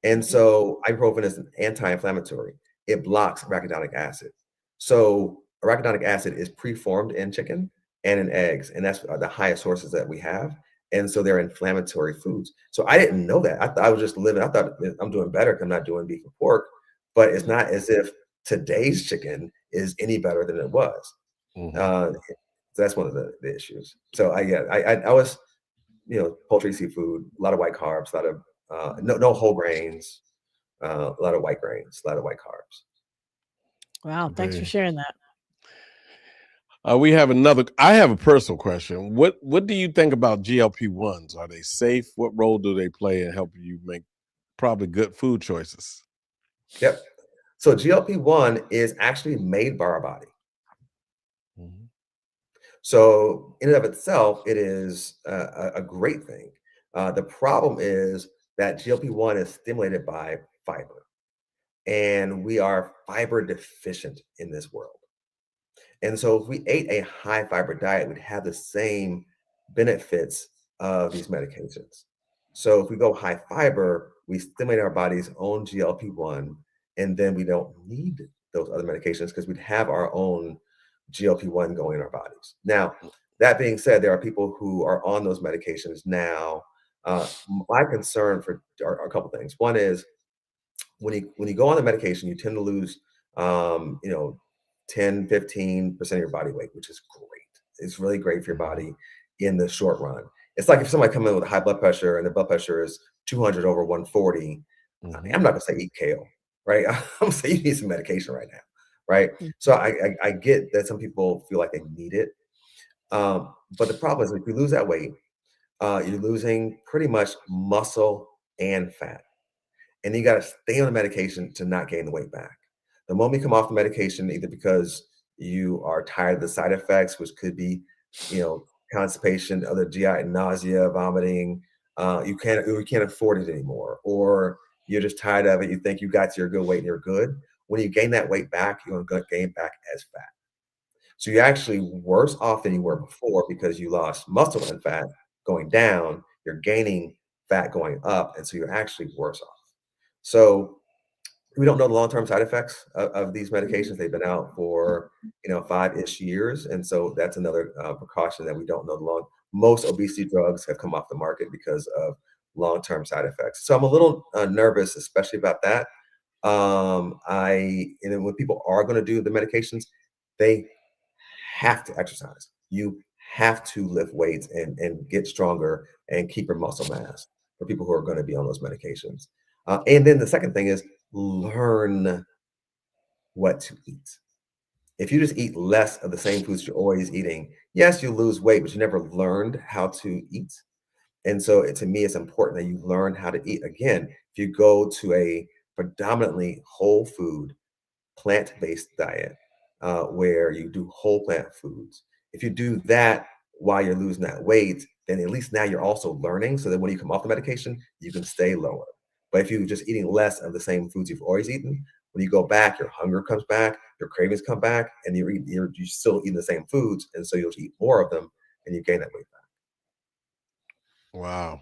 Speaker 5: and so ibuprofen is an anti-inflammatory. It blocks arachidonic acid. So arachidonic acid is preformed in chicken and in eggs, and that's the highest sources that we have. And so they're inflammatory foods. So I didn't know that. I thought I was just living. I thought I'm doing better because I'm not doing beef and pork. But it's not as if today's chicken is any better than it was. Uh, so that's one of the issues. So I was poultry, seafood, a lot of white carbs, a lot of no whole grains, a lot of white grains, a lot of white carbs.
Speaker 1: Wow. Thanks for sharing that.
Speaker 2: We have another. I have a personal question. What do you think about GLP-1s? Are they safe? What role do they play in helping you make probably good food choices?
Speaker 5: Yep. So GLP-1 is actually made by our body. So in and of itself, it is a great thing. The problem is that GLP-1 is stimulated by fiber, and we are fiber deficient in this world. And so if we ate a high fiber diet, we'd have the same benefits of these medications. So if we go high fiber, we stimulate our body's own GLP-1, and then we don't need those other medications because we'd have our own GLP-1 going in our bodies. Now, that being said, there are people who are on those medications now. My concern are a couple things. One is when you go on the medication, you tend to lose, 10, 15% of your body weight, which is great. It's really great for your body in the short run. It's like if somebody comes in with high blood pressure and the blood pressure is 200 over 140, I'm not gonna say eat kale, right? I'm gonna say you need some medication right now, right? So I get that some people feel like they need it. But the problem is if you lose that weight, you're losing pretty much muscle and fat. And you got to stay on the medication to not gain the weight back. The moment you come off the medication, either because you are tired of the side effects, which could be, constipation, other GI nausea, vomiting, you can't afford it anymore, or you're just tired of it. You think you got to your good weight and you're good. When you gain that weight back, you're going to gain back as fat. So you're actually worse off than you were before because you lost muscle and fat going down. You're gaining fat going up, and so you're actually worse off. So we don't know the long-term side effects of these medications. They've been out for 5-ish years, and so that's another precaution that we don't know the long. Most obesity drugs have come off the market because of long-term side effects. So I'm a little nervous, especially about that. And then when people are going to do the medications, they have to exercise. You have to lift weights and get stronger and keep your muscle mass for people who are going to be on those medications. And then the second thing is learn what to eat. If you just eat less of the same foods you're always eating, yes, you lose weight, but you never learned how to eat. And so to me, it's important that you learn how to eat. Again, if you go to a predominantly whole food, plant-based diet, where you do whole plant foods. If you do that while you're losing that weight, then at least now you're also learning so that when you come off the medication, you can stay lower. But if you're just eating less of the same foods you've always eaten, when you go back, your hunger comes back, your cravings come back, and you're still eating the same foods, and so you'll eat more of them, and you gain that weight back.
Speaker 2: Wow.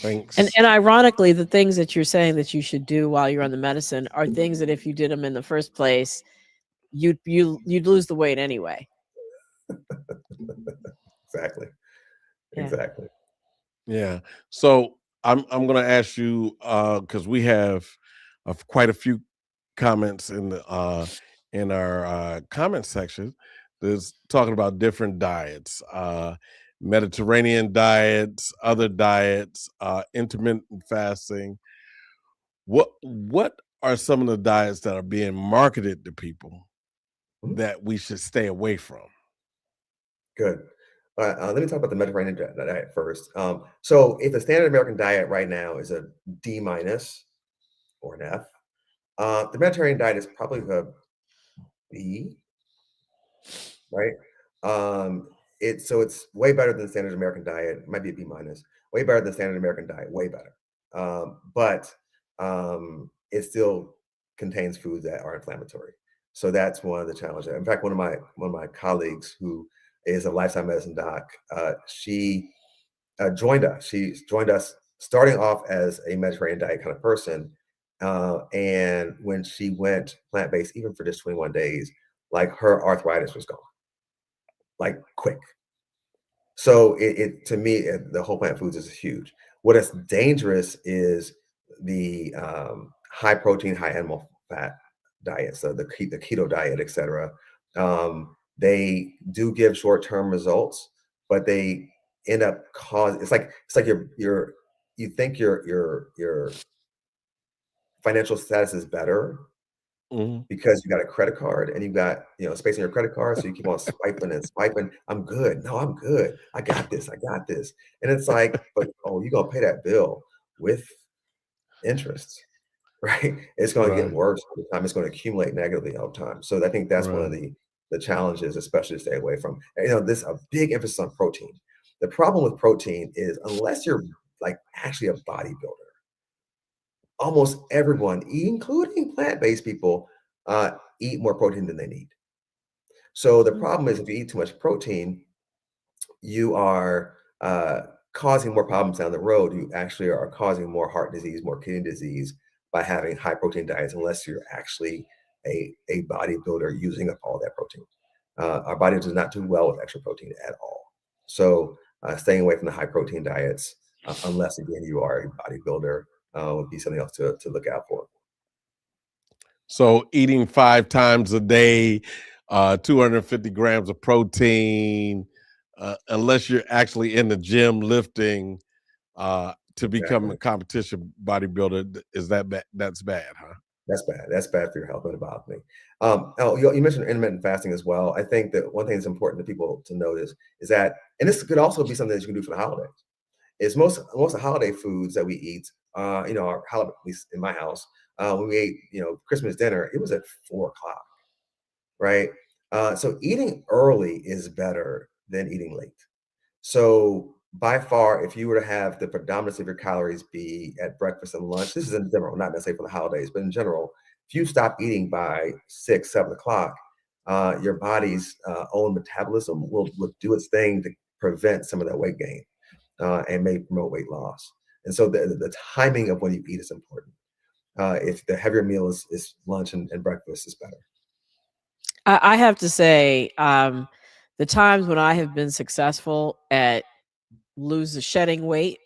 Speaker 2: Thanks.
Speaker 1: And ironically, the things that you're saying that you should do while you're on the medicine are things that if you did them in the first place, you'd lose the weight anyway.
Speaker 5: Exactly.
Speaker 1: Yeah.
Speaker 5: Exactly.
Speaker 2: Yeah. So I'm going to ask you because we have quite a few comments in the in our comment section. There's talking about different diets, Mediterranean diets, other diets, intermittent fasting. What are some of the diets that are being marketed to people
Speaker 5: Mhm.
Speaker 2: that we should stay away from?
Speaker 5: Good. Let me talk about the Mediterranean diet first. So if the standard American diet right now is a D minus or an F, the Mediterranean diet is probably a B, right? It's way better than the standard American diet. It might be a B minus. Way better than the standard American diet. Way better. But it still contains foods that are inflammatory. So that's one of the challenges. In fact, one of my colleagues who is a lifestyle medicine doc, she joined us. She joined us starting off as a Mediterranean diet kind of person. And when she went plant-based, even for just 21 days, like her arthritis was gone, like quick. So to me, the whole plant foods is huge. What is dangerous is the high protein, high animal fat diet, so the keto diet, etc. They do give short-term results, but they end up causing it's like you think your financial status is better
Speaker 2: Mhm.
Speaker 5: because you got a credit card and you got, space on your credit card, so you keep on swiping and swiping. I'm good. No, I'm good. I got this. I got this. And it's like, but oh, you're gonna pay that bill with interest, right? It's gonna get
Speaker 2: Right.
Speaker 5: worse over time. It's going to accumulate negatively over time. So I think that's one of
Speaker 2: Right.
Speaker 5: the challenges, especially to stay away from. And, this a big emphasis on protein. The problem with protein is unless you're like actually a bodybuilder, almost everyone, including plant-based people, eat more protein than they need. So the
Speaker 1: Mm.
Speaker 5: problem is if you eat too much protein, you are causing more problems down the road. You actually are causing more heart disease, more kidney disease by having high protein diets, unless you're actually a bodybuilder using up all that protein. Our body does not do well with extra protein at all. So staying away from the high protein diets, unless again you are a bodybuilder, would be something else to look out for.
Speaker 2: So eating 5 times a day, 250 grams of protein, unless you're actually in the gym lifting to become a
Speaker 5: Exactly.
Speaker 2: competition bodybuilder, is that bad? That's bad, huh?
Speaker 5: That's bad. That's bad for your health metabolically. You mentioned intermittent fasting as well. I think that one thing that's important to people to notice is that, and this could also be something that you can do for the holidays, is most of the holiday foods that we eat, our holiday, at least in my house, when we ate, Christmas dinner, it was at 4 o'clock, right? So eating early is better than eating late. So by far, if you were to have the predominance of your calories be at breakfast and lunch, this is in general, not necessarily for the holidays, but in general, if you stop eating by 6, 7 o'clock, your body's own metabolism will do its thing to prevent some of that weight gain and may promote weight loss. And so the timing of when you eat is important. If the heavier meal is lunch and breakfast is better.
Speaker 1: I have to say, the times when I have been successful at shedding weight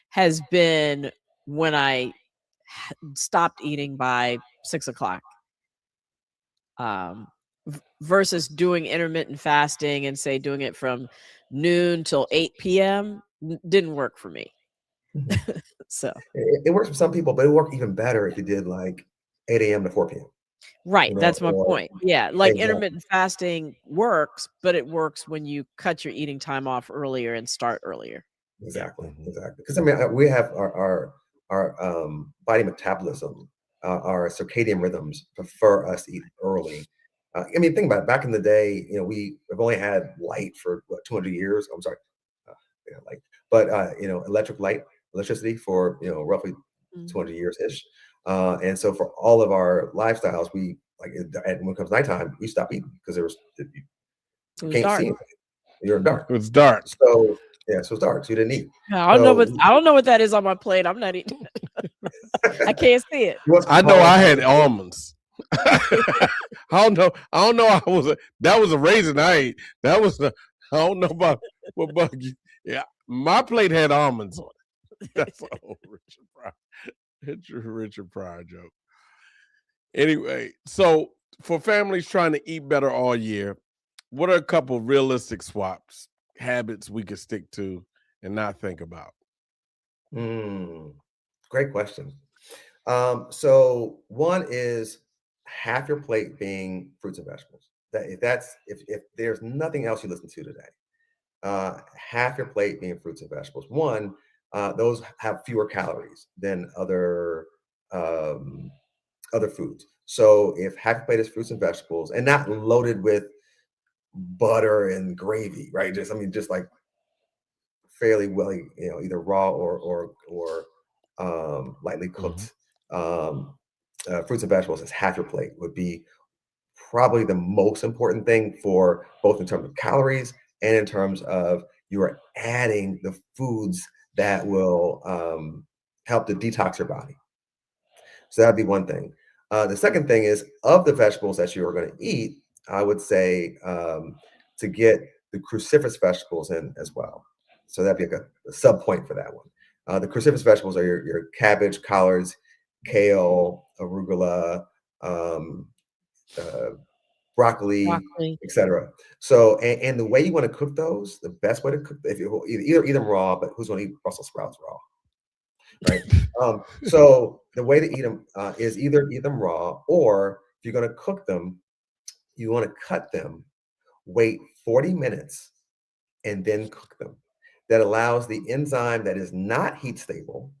Speaker 1: has been when I stopped eating by 6 o'clock. Versus doing intermittent fasting and say doing it from noon till 8 p.m. Didn't work for me.
Speaker 5: Mhm.
Speaker 1: So
Speaker 5: It works for some people, but it work even better if you did like 8 a.m. to 4 p.m.
Speaker 1: right, that's my
Speaker 5: Or
Speaker 1: point. Yeah, like
Speaker 5: exactly,
Speaker 1: intermittent fasting works, but it works when you cut your eating time off earlier and start earlier.
Speaker 5: exactly,
Speaker 2: Mhm.
Speaker 5: exactly. Because I mean, we have our body metabolism our circadian rhythms prefer us to eat early. I mean, think about it. Back in the day, we've only had light for 200 years. I'm sorry, light, but electricity for roughly 200 years ish. And so for all of our lifestyles, we and when it comes nighttime, we stop eating because you can't
Speaker 1: dark.
Speaker 5: see anything. You're in dark.
Speaker 2: It's dark.
Speaker 5: So so it's dark. So you didn't eat.
Speaker 1: I don't know what that is on my plate. I'm not eating. I can't see it.
Speaker 2: I know I had almonds. I don't know. That was a raisin I ate. I don't know about what bug you. Yeah, my plate had almonds on it. That's a whole Richard Pryor. It's a Richard Pryor joke. Anyway, so for families trying to eat better all year, what are a couple realistic swaps, habits we could stick to and not think about?
Speaker 5: Great question. So one is half your plate being fruits and vegetables. If there's nothing else you listen to today, half your plate being fruits and vegetables. One, those have fewer calories than other foods. So if half your plate is fruits and vegetables and not loaded with butter and gravy, right? Just like fairly well, either raw or lightly cooked fruits and vegetables as half your plate would be probably the most important thing for both in terms of calories and in terms of you are adding the foods that will help to detox your body. So that'd be one thing. The second thing is of the vegetables that you are going to eat, I would say to get the cruciferous vegetables in as well. So that'd be like a sub point for that one. The cruciferous vegetables are your cabbage, collards, kale, arugula, broccoli, etc. So, and the way you want to cook those, the best way to cook, if you either eat them raw, but who's going to eat Brussels sprouts raw? Right. So the way to eat them is either eat them raw, or if you're going to cook them, you want to cut them, wait 40 minutes, and then cook them. That allows the enzyme that is not heat stable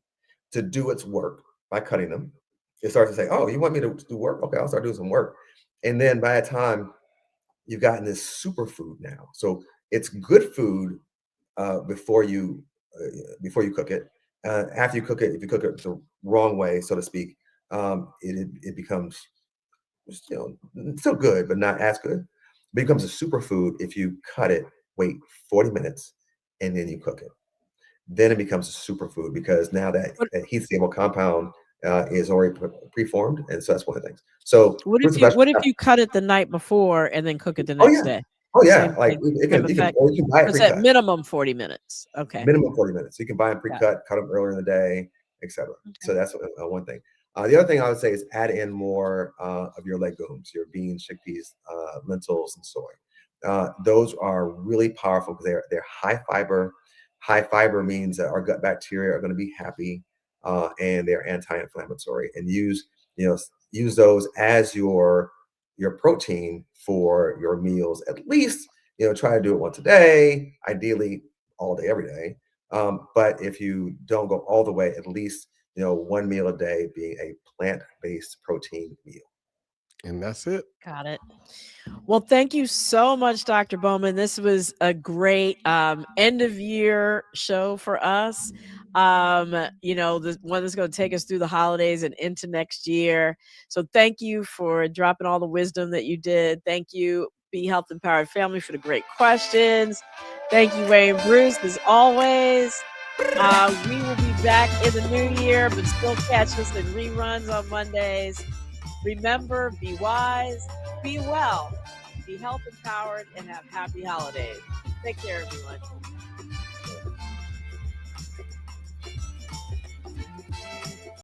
Speaker 5: to do its work by cutting them. It starts to say, oh, you want me to do work? Okay, I'll start doing some work. And then by the time you've gotten this superfood now. So it's good food before you cook it. After you cook it, if you cook it the wrong way, so to speak, it becomes still good, but not as good. It becomes a superfood if you cut it, wait 40 minutes, and then you cook it. Then it becomes a superfood because now that heat stable compound is already preformed, and so that's one of the things. So
Speaker 1: what if you cut it the night before and then cook it the next day?
Speaker 5: Oh yeah, like you can buy it pre-cut.
Speaker 1: Minimum 40 minutes. Okay.
Speaker 5: Minimum 40 minutes. You can buy them pre-cut, cut them earlier in the day, etc. Okay. So that's one thing. The other thing I would say is add in more of your legumes, your beans, chickpeas, lentils, and soy. Those are really powerful because they're high fiber. High fiber means that our gut bacteria are going to be happy, and they're anti-inflammatory. And use those as your protein for your meals. At least try to do it once a day, ideally all day, every day. But if you don't go all the way, at least one meal a day being a plant-based protein meal.
Speaker 2: And that's it.
Speaker 1: Got it. Well, thank you so much, Dr. Bowman. This was a great end of year show for us. The one that's going to take us through the holidays and into next year. So thank you for dropping all the wisdom that you did. Thank you, Be Health Empowered Family, for the great questions. Thank you, Wayne Bruce, as always. We will be back in the new year, but still catch us in reruns on Mondays. Remember, be wise, be well, be health empowered, and have happy holidays. Take care, everyone.